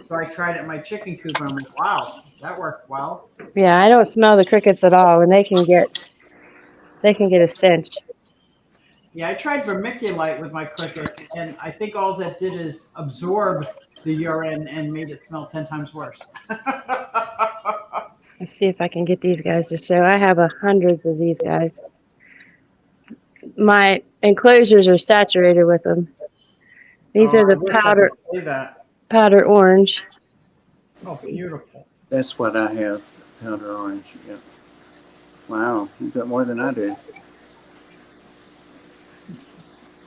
So I tried it in my chicken coop, and I'm like, wow, that worked well. Yeah, I don't smell the crickets at all, and they can get a stench. Yeah, I tried vermiculite with my cricket, and I think all that did is absorb the urine and made it smell 10 times worse. Let's see if I can get these guys to show. I have hundreds of these guys. My enclosures are saturated with them. These are I the wish I could say that. powder orange. Oh, beautiful. That's what I have. Powder orange. Yeah. Wow, you've got more than I do.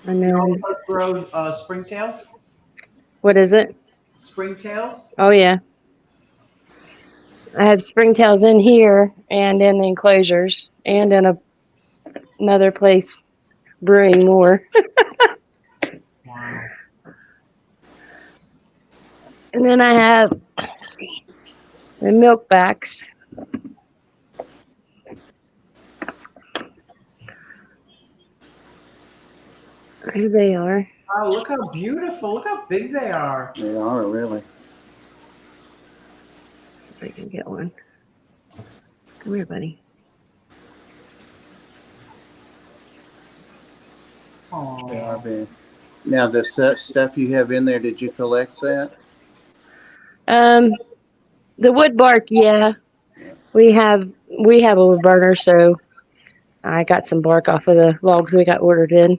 And You then, also grow springtails? what is it? Springtails? Oh, yeah. I have springtails in here and in the enclosures and in another place brewing more. Wow. And then I have, let's see, the milkbacks. Here they are. Oh, look how beautiful. Look how big they are. They are really. If I can get one. Come here, buddy. They are Oh, big. Now, the stuff you have in there, did you collect that? The wood bark, yeah. We have a wood burner, so I got some bark off of the logs we got ordered in.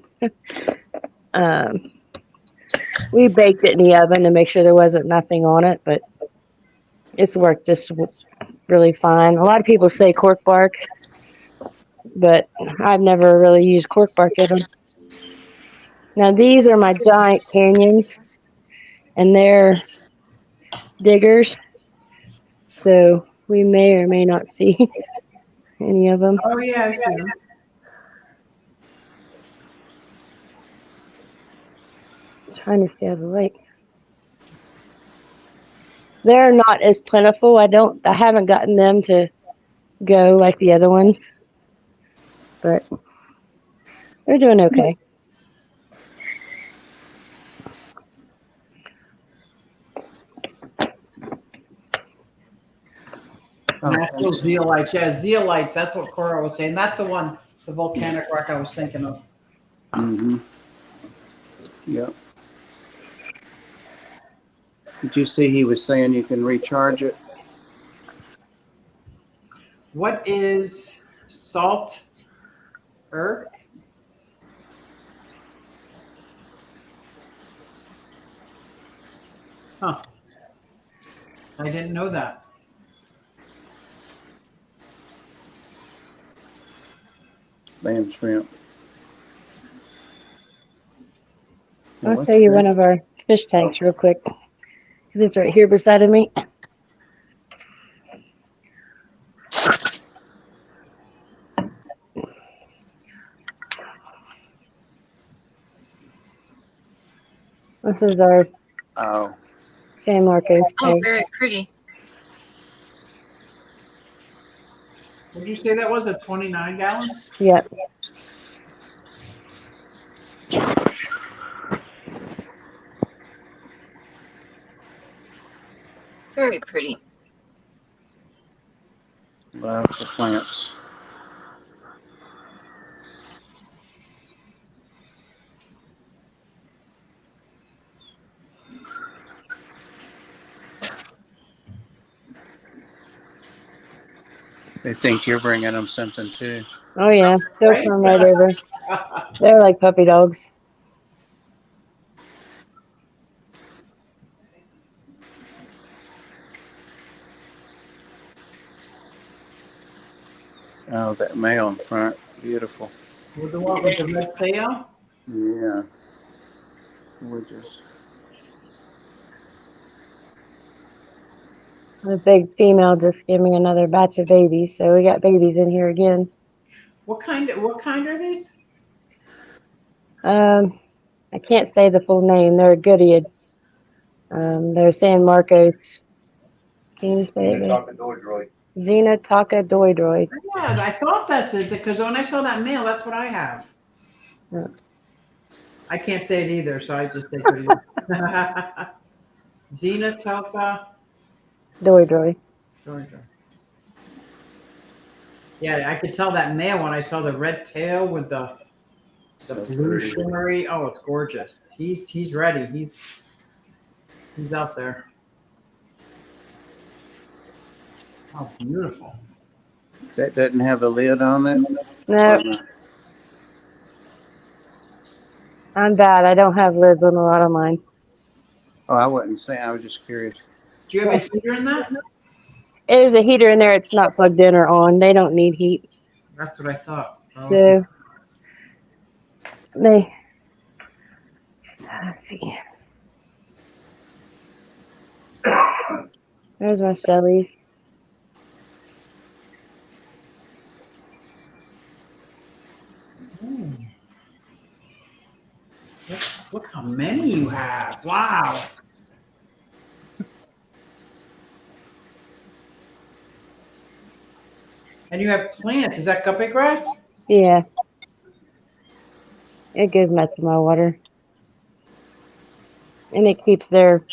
We baked it in the oven to make sure there wasn't nothing on it, but it's worked just really fine. A lot of people say cork bark, but I've never really used cork bark in them. Now these are my giant canyons, and they're diggers, so we may or may not see any of them. oh yeah, I see them. Trying to stay out of the light. They're not as plentiful. I haven't gotten them to go like the other ones, but they're doing okay. Natural zeolites. Yeah, zeolites. That's what Cora was saying. That's the one, the volcanic rock I was thinking of. Mm-hmm. Yep. Did you see he was saying you can recharge it? What is salt herb? Huh. I didn't know that. Lamb shrimp. I'll show you one of our fish tanks real quick, because it's right here beside of me. This is our San Marcos Oh, tank. very pretty. Would you say that was a 29-gallon? Yep. Very pretty. Lots of plants. They think you're bringing them something too. Oh yeah, they'll Right? come right over. They're like puppy dogs. Oh, that male in front. Beautiful. With the one with the red tail? Yeah. We just. The big female just gave me another batch of babies, so we got babies in here again. What kind are these? I can't say the full name. They're a Goodyear. They're San Marcos. Can you say it? Xenotaka doidroid. Yeah, I thought that's it because when I saw that male, that's what I have. Yeah. I can't say it either, so I just take it. Xenotaka. Doidroid. Yeah, I could tell that male when I saw the red tail with the blue pretty. shimmery. Oh, it's gorgeous. He's ready. He's out there. Oh, beautiful. That doesn't have a lid on it? No, I'm bad. I don't have lids on a lot of mine. Oh, I wasn't saying. I was just curious. Do you have a heater in that? There's a heater in there. It's not plugged in or on. They don't need heat. That's what I thought. Oh, So let's see. There's my Shelleys. ooh. Look how many you have. Wow. And you have plants. Is that guppy grass? Yeah. It gives me to my water. And it keeps their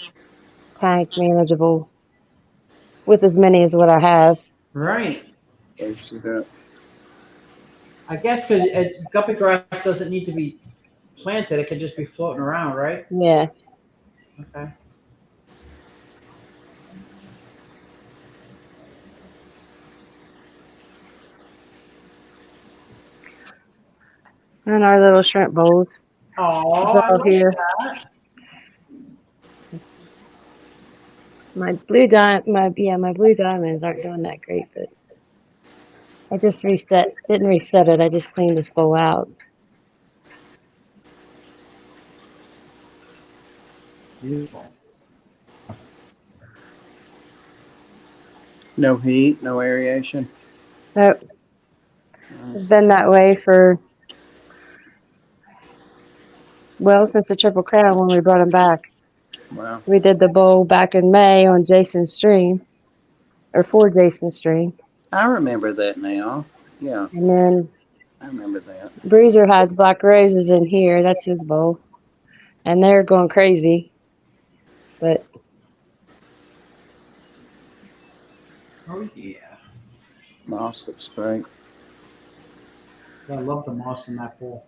tank manageable with as many as what I have. Right. Close it up. I guess because guppy grass doesn't need to be planted. It could just be floating around, right? Yeah. Okay. And our little shrimp bowls. Oh, I like Here. that. My blue diamonds aren't doing that great, but I just didn't reset it. I just cleaned this bowl out. Beautiful. No heat, no aeration. Nope. It's been that way since the Triple Crown when we brought them back. Wow. We did the bowl back in May on Jason's stream, or for Jason's stream. I remember that now. Yeah, And then I remember that. Bruiser has black roses in here. That's his bowl. And they're going crazy. But Oh, yeah. Moss looks great. I love the moss in that pool.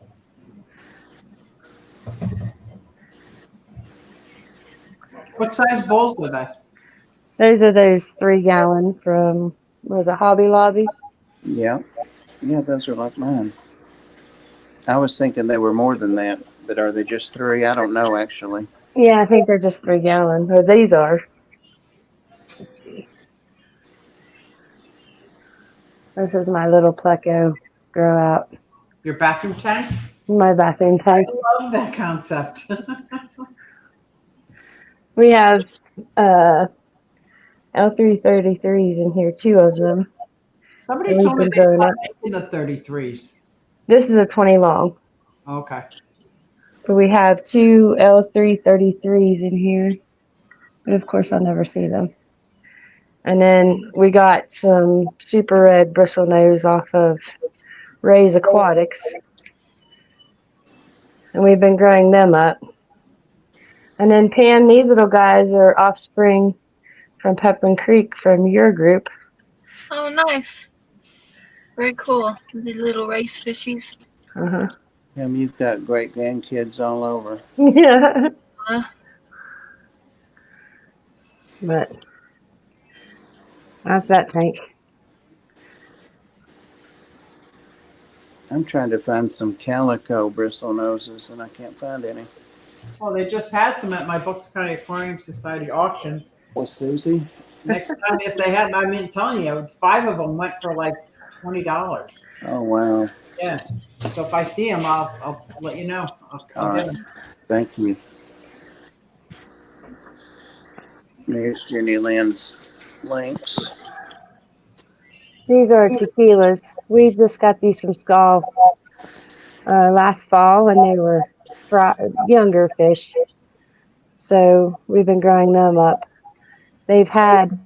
What size bowls are they? those are those 3-gallon from, what was it, Hobby Lobby? Yeah. Yeah, those are like mine. I was thinking they were more than that, but are they just 3? I don't know, actually. Yeah, I think they're just 3-gallon. Or these are. Let's see. This is my little pleco grow out. Your bathroom tank? My bathroom tank. I love that concept. We have L333s in here, 2 of them. Somebody We've told me been they growing stopped up. making the 33s. This is a 20 long. Okay. But we have 2 L333s in here. But of course, I'll never see them. And then we got some super red bristlenose off of Ray's Aquatics. And we've been growing them up. And then Pam, these little guys are offspring from Pepperin Creek from your group. Oh, nice. Very cool. The little race fishies. Uh-huh. You've got great grandkids all over. Yeah. Uh, But that's that tank. I'm trying to find some calico bristle noses, and I can't find any. Well, they just had some at my Bucks County Aquarium Society auction. Well, Susie? Next time, if they had, I mean, telling you, 5 of them went for like $20. Oh, wow. Yeah. So if I see them, I'll let you know. I'll All get right. them. Thank you. There's Jenny Lynn's links. These are tequilas. We just got these from Skull last fall when they were younger fish. So we've been growing them up. They've had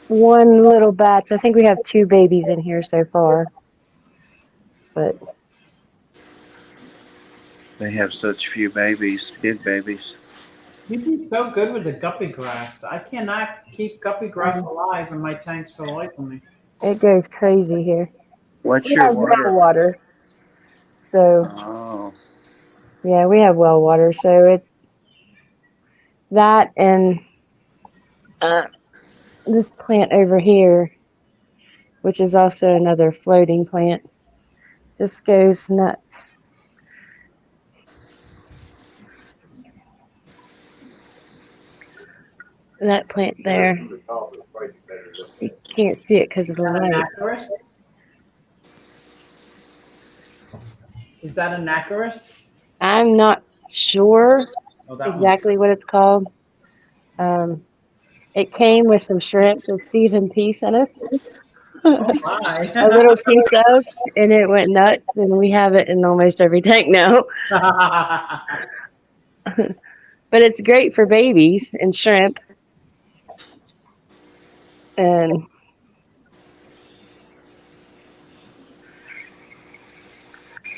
one little batch. I think we have 2 babies in here so far. But They have such few babies, big babies. You'd be so good with the guppy grass. I cannot keep guppy grass alive in my tanks for the life of me. it goes crazy here. What's We your have well water? water. So Oh, yeah, we have well water. So it's that and this plant over here, which is also another floating plant, just goes nuts. That plant there, you can't see it because of the Is that an light. Acarus? Is that an Acarus? I'm not sure Oh, that one. exactly what it's called. It came with some shrimp that Stephen P sent us. Oh my. A little piece of, and it went nuts, and we have it in almost every tank now. But it's great for babies and shrimp. And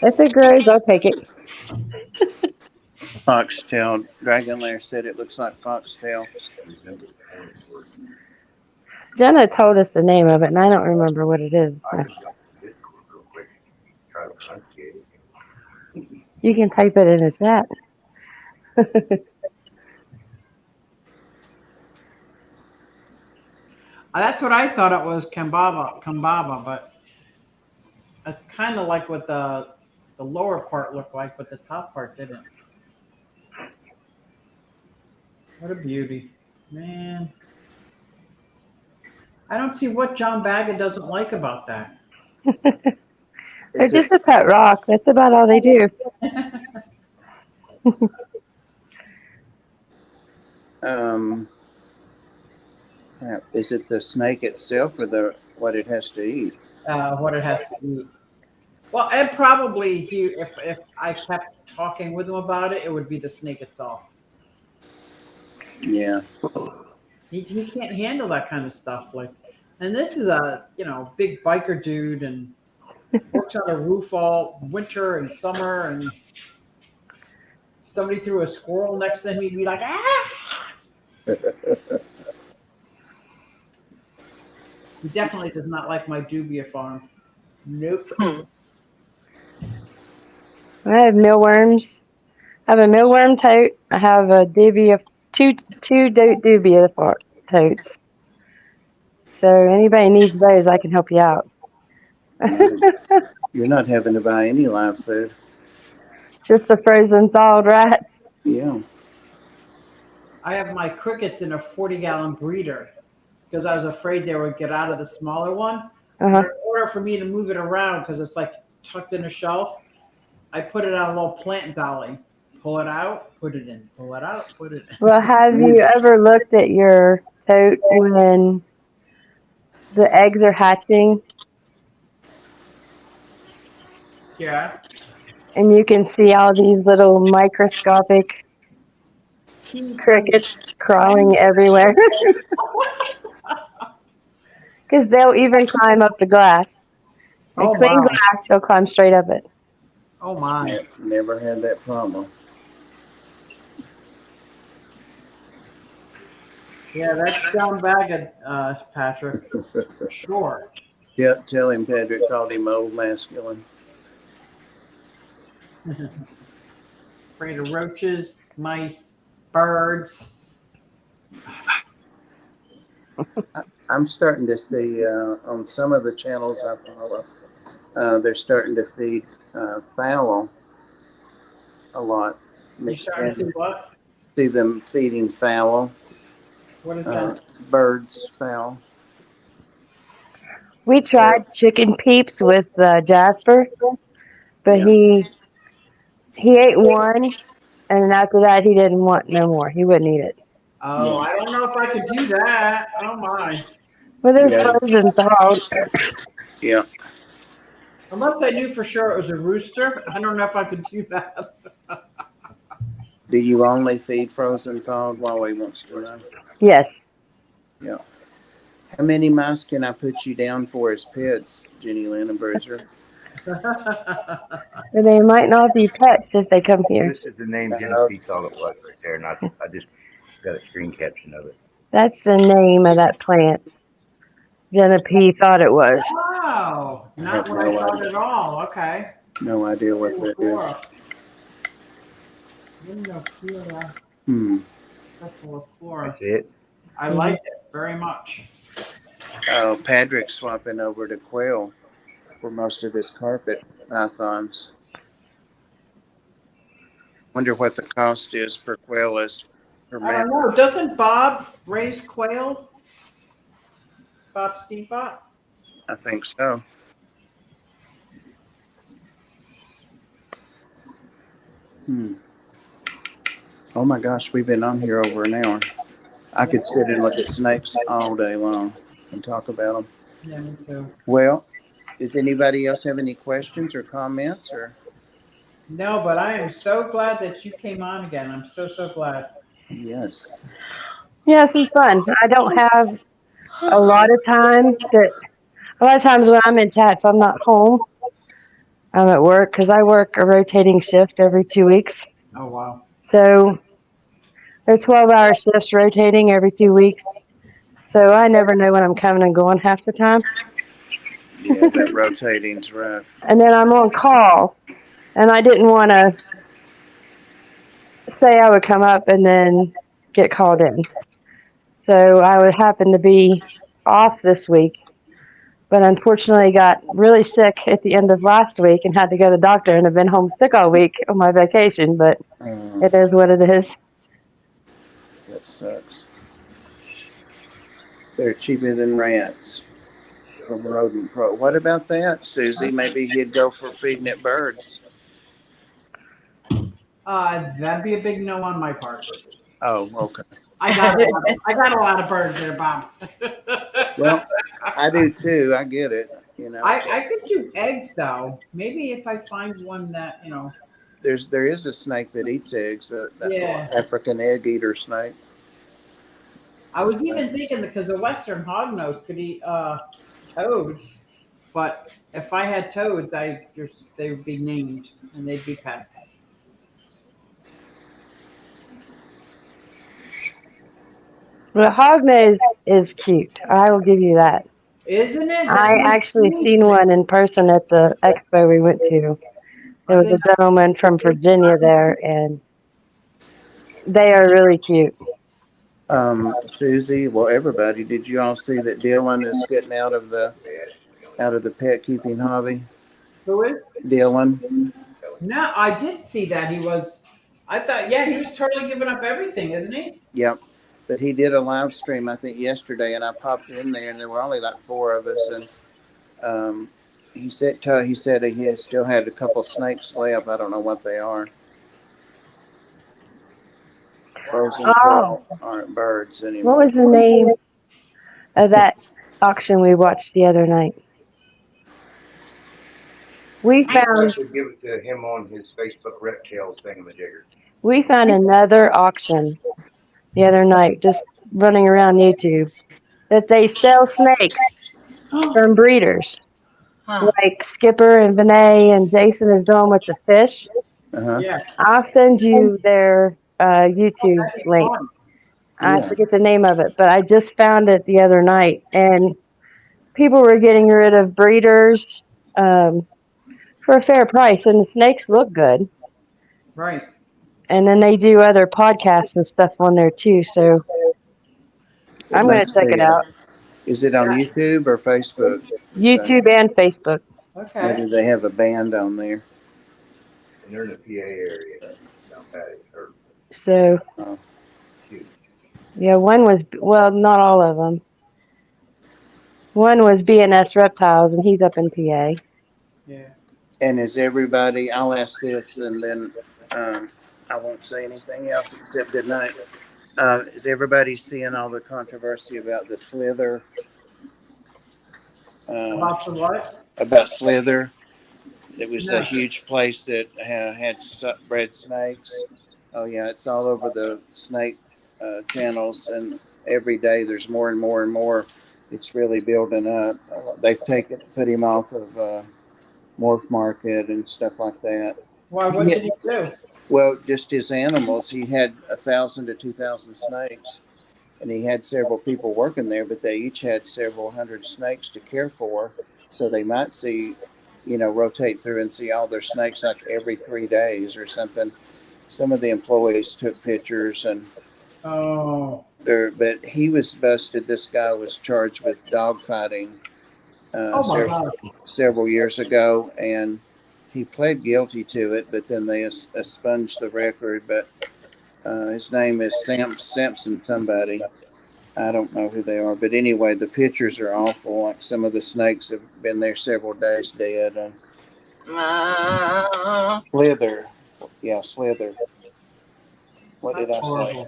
if it grows, I'll take it. foxtail. Dragon Lair said it looks like foxtail. Jenna told us the name of it, and I don't remember what it is. You can type it in the chat. That's what I thought it was, Kambaba, but it's kind of like what the lower part looked like, but the top part didn't. What a beauty, man! I don't see what John Baggett doesn't like about that. They're Is just it, a pet rock. That's about all they do. is it the snake itself or what it has to eat? What it has to eat. Well, and probably if I kept talking with him about it, it would be the snake itself. Yeah. He can't handle that kind of stuff. And this is a big biker dude and works on a roof all winter and summer, and somebody threw a squirrel next to him, he'd be like, ah! He definitely does not like my dubia farm. Nope. I have mealworms. I have a mealworm tote. I have a dubia, two dubia totes. So anybody needs those, I can help you out. You're not having to buy any live food. Just the frozen thawed rats. Yeah. I have my crickets in a 40-gallon breeder because I was afraid they would get out of the smaller one. Uh-huh. In order for me to move it around, because it's like tucked in a shelf, I put it on a little plant dolly. Pull it out, put it in. Pull it out, put it in. Well, have you ever looked at your tote when the eggs are hatching Yeah. and you can see all these little microscopic crickets crawling everywhere? Because they'll even climb up the glass. Oh, Clean wow. glass, they'll climb straight up it. Oh, my. Never had that problem. Yeah, that's John Baggett, Patrick. Sure. Yep, tell him Patrick called him old masculine. Afraid of roaches, mice, birds. I'm starting to see on some of the channels I follow, they're starting to feed fowl a lot. You starting to see what? see them feeding fowl, What is that? birds, fowl. We tried chicken peeps with Jasper, but Yeah. he ate one, and after that he didn't want no more. He wouldn't eat it. Oh, I don't know if I could do that. Oh my. Well, they're Yeah. frozen thawed. Yeah. Unless I knew for sure it was a rooster, I don't know if I could do that. Do you only feed frozen thawed while he wants to know? Yes. Yeah. How many mice can I put you down for as pets, Jenny Lynn and Bruiser? And they might not be pets if they come here. This is the name Genevieve thought it was right there, and I just got a screen caption of it. That's the name of that plant. Genevieve thought it was. Wow. Not what I thought at all. Okay. No idea what that is. That's it. I like it very much. Oh, Patrick's swapping over to quail for most of his carpet pythons. Wonder what the cost is per quail is per I don't man. know. Doesn't Bob raise quail? Bob Steamboat? I think so. Oh my gosh, we've been on here over an hour. I could sit and look at snakes all day long and talk about them. Yeah, me too. Well, does anybody else have any questions or comments or? No, but I am so glad that you came on again. I'm so glad. Yes. Yeah, this is fun. I don't have a lot of time. A lot of times when I'm in Tats, I'm not home. I'm at work because I work a rotating shift every 2 weeks. Oh wow. So they're 12-hour shifts rotating every 2 weeks. So I never know when I'm coming and going half the time. Yeah, that rotating's rough. And then I'm on call, and I didn't want to say I would come up and then get called in. So I would happen to be off this week, but unfortunately got really sick at the end of last week and had to go to the doctor and have been home sick all week on my vacation, but it is what it is. That sucks. They're cheaper than rats from Rodent Pro. What about that, Susie? Maybe he'd go for feeding it birds. That'd be a big no on my part. Oh, okay. I got a lot of birds there, Bob. Well, I do too. I get it. You know, I could do eggs though. Maybe if I find one that there is a snake that eats eggs. That Yeah. African egg eater snake. I was even thinking because a western hognose could eat toads, but if I had toads, they would be named and they'd be pets. Well, hognose is cute. I will give you that. Isn't it? I actually seen one in person at the expo we went to. There was a gentleman from Virginia there, and they are really cute. Susie, well, everybody, did you all see that Dylan is getting out of the pet keeping hobby? Who is? Dylan. No, I did see that he was. I thought, yeah, he was totally giving up everything, isn't he? Yep. But he did a live stream, I think, yesterday, and I popped in there, and there were only like 4 of us, and he said he still had a couple snakes left. I don't know what they are. Frozen quail aren't birds anymore. What was the name of that auction we watched the other night? We I found should give it to him on his Facebook Reptales thingamajigger. we found another auction the other night, just running around YouTube, that they sell snakes from breeders. Huh. Like Skipper and Vinay and Jason is doing with the fish. Uh-huh. Yeah. I'll send you their YouTube link. I forget the name of it, but I just found it the other night, and people were getting rid of breeders for a fair price, and the snakes look good. Right. And then they do other podcasts and stuff on there too, so I'm going to check it out. Is it on YouTube or Facebook? YouTube and Facebook. Okay. Maybe they have a band on there. And they're in the PA area. Down Patty, or So, Oh, yeah, one was, well, not all of them. One was BNS Reptiles, and he's up in PA. Yeah. and is everybody, I'll ask this and then I won't say anything else except good night. Is everybody seeing all the controversy about the Slither? About the what? About Slither? It was a No. huge place that had bred snakes. Oh yeah, it's all over the snake channels, and every day there's more and more and more. It's really building up. They've put him off of Morph Market and stuff like that. Why? What did he do? Well, just his animals. He had 1,000 to 2,000 snakes, and he had several people working there, but they each had several hundred snakes to care for. So they might see, rotate through and see all their snakes like every 3 days or something. Some of the employees took pictures and Oh. but he was busted. This guy was charged with dog fighting Oh my God. several years ago, and he pled guilty to it, but then they expunged the record. But his name is Sampson somebody. I don't know who they are, but anyway, the pictures are awful. Like some of the snakes have been there several days dead. And Slither, yeah, Slither. What did I That's say? horrible.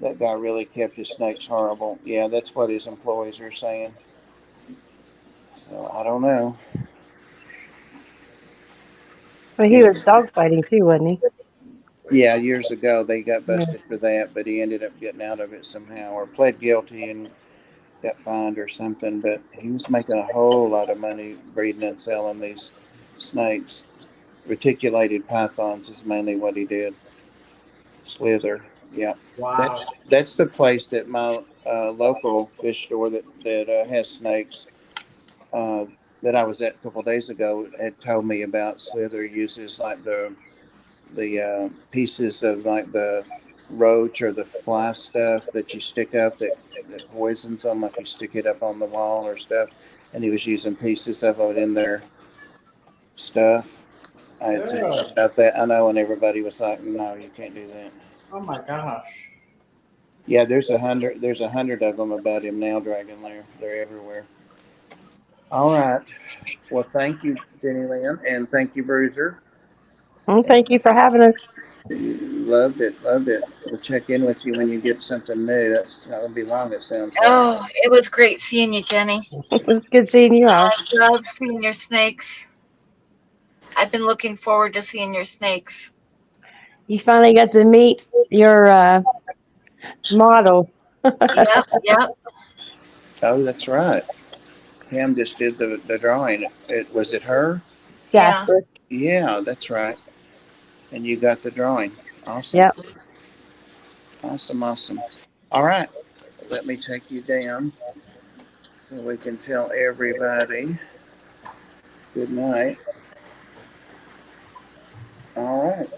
That guy really kept his snakes horrible. Yeah, that's what his employees are saying. So I don't know. But he was dog fighting too, wasn't he? Yeah, years ago they got Yeah. busted for that, but he ended up getting out of it somehow, or pled guilty and got fined or something. But he was making a whole lot of money breeding and selling these snakes. Reticulated pythons is mainly what he did. Slither, yeah. Wow. That's the place that my local fish store that has snakes that I was at a couple of days ago had told me about. Slither uses like the pieces of like the roach or the fly stuff that you stick up that poisons them, like you stick it up on the wall or stuff. And he was using pieces of it in their stuff. I had said something about that. I know, and everybody was like, "No, you can't do that." Oh my gosh. Yeah, there's 100. There's 100 of them about him now, Dragon Lair. They're everywhere. All right. Well, thank you, Jenny Lynn, and thank you, Bruiser. Well, thank you for having us. Loved it. Loved it. We'll check in with you when you get something new. That's not gonna be long. It sounds like. Oh, it was great seeing you, Jenny. It's good seeing you all. I love seeing your snakes. I've been looking forward to seeing your snakes. You finally got to meet your model. Yep. Oh, that's right. Pam just did the drawing. Was it her? Yeah. Jasper. Yeah, that's right. And you got the drawing. Awesome. Yep. Awesome. Awesome. All right. Let me take you down so we can tell everybody good night. All right.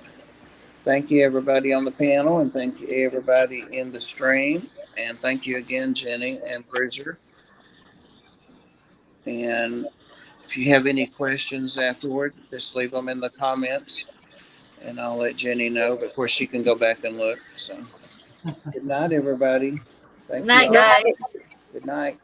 Thank you, everybody on the panel, and thank you, everybody in the stream. And thank you again, Jenny and Bruiser. And if you have any questions afterward, just leave them in the comments, and I'll let Jenny know. But of course, she can go back and look. So, good night, everybody. Thank Night, you. guys. Good night.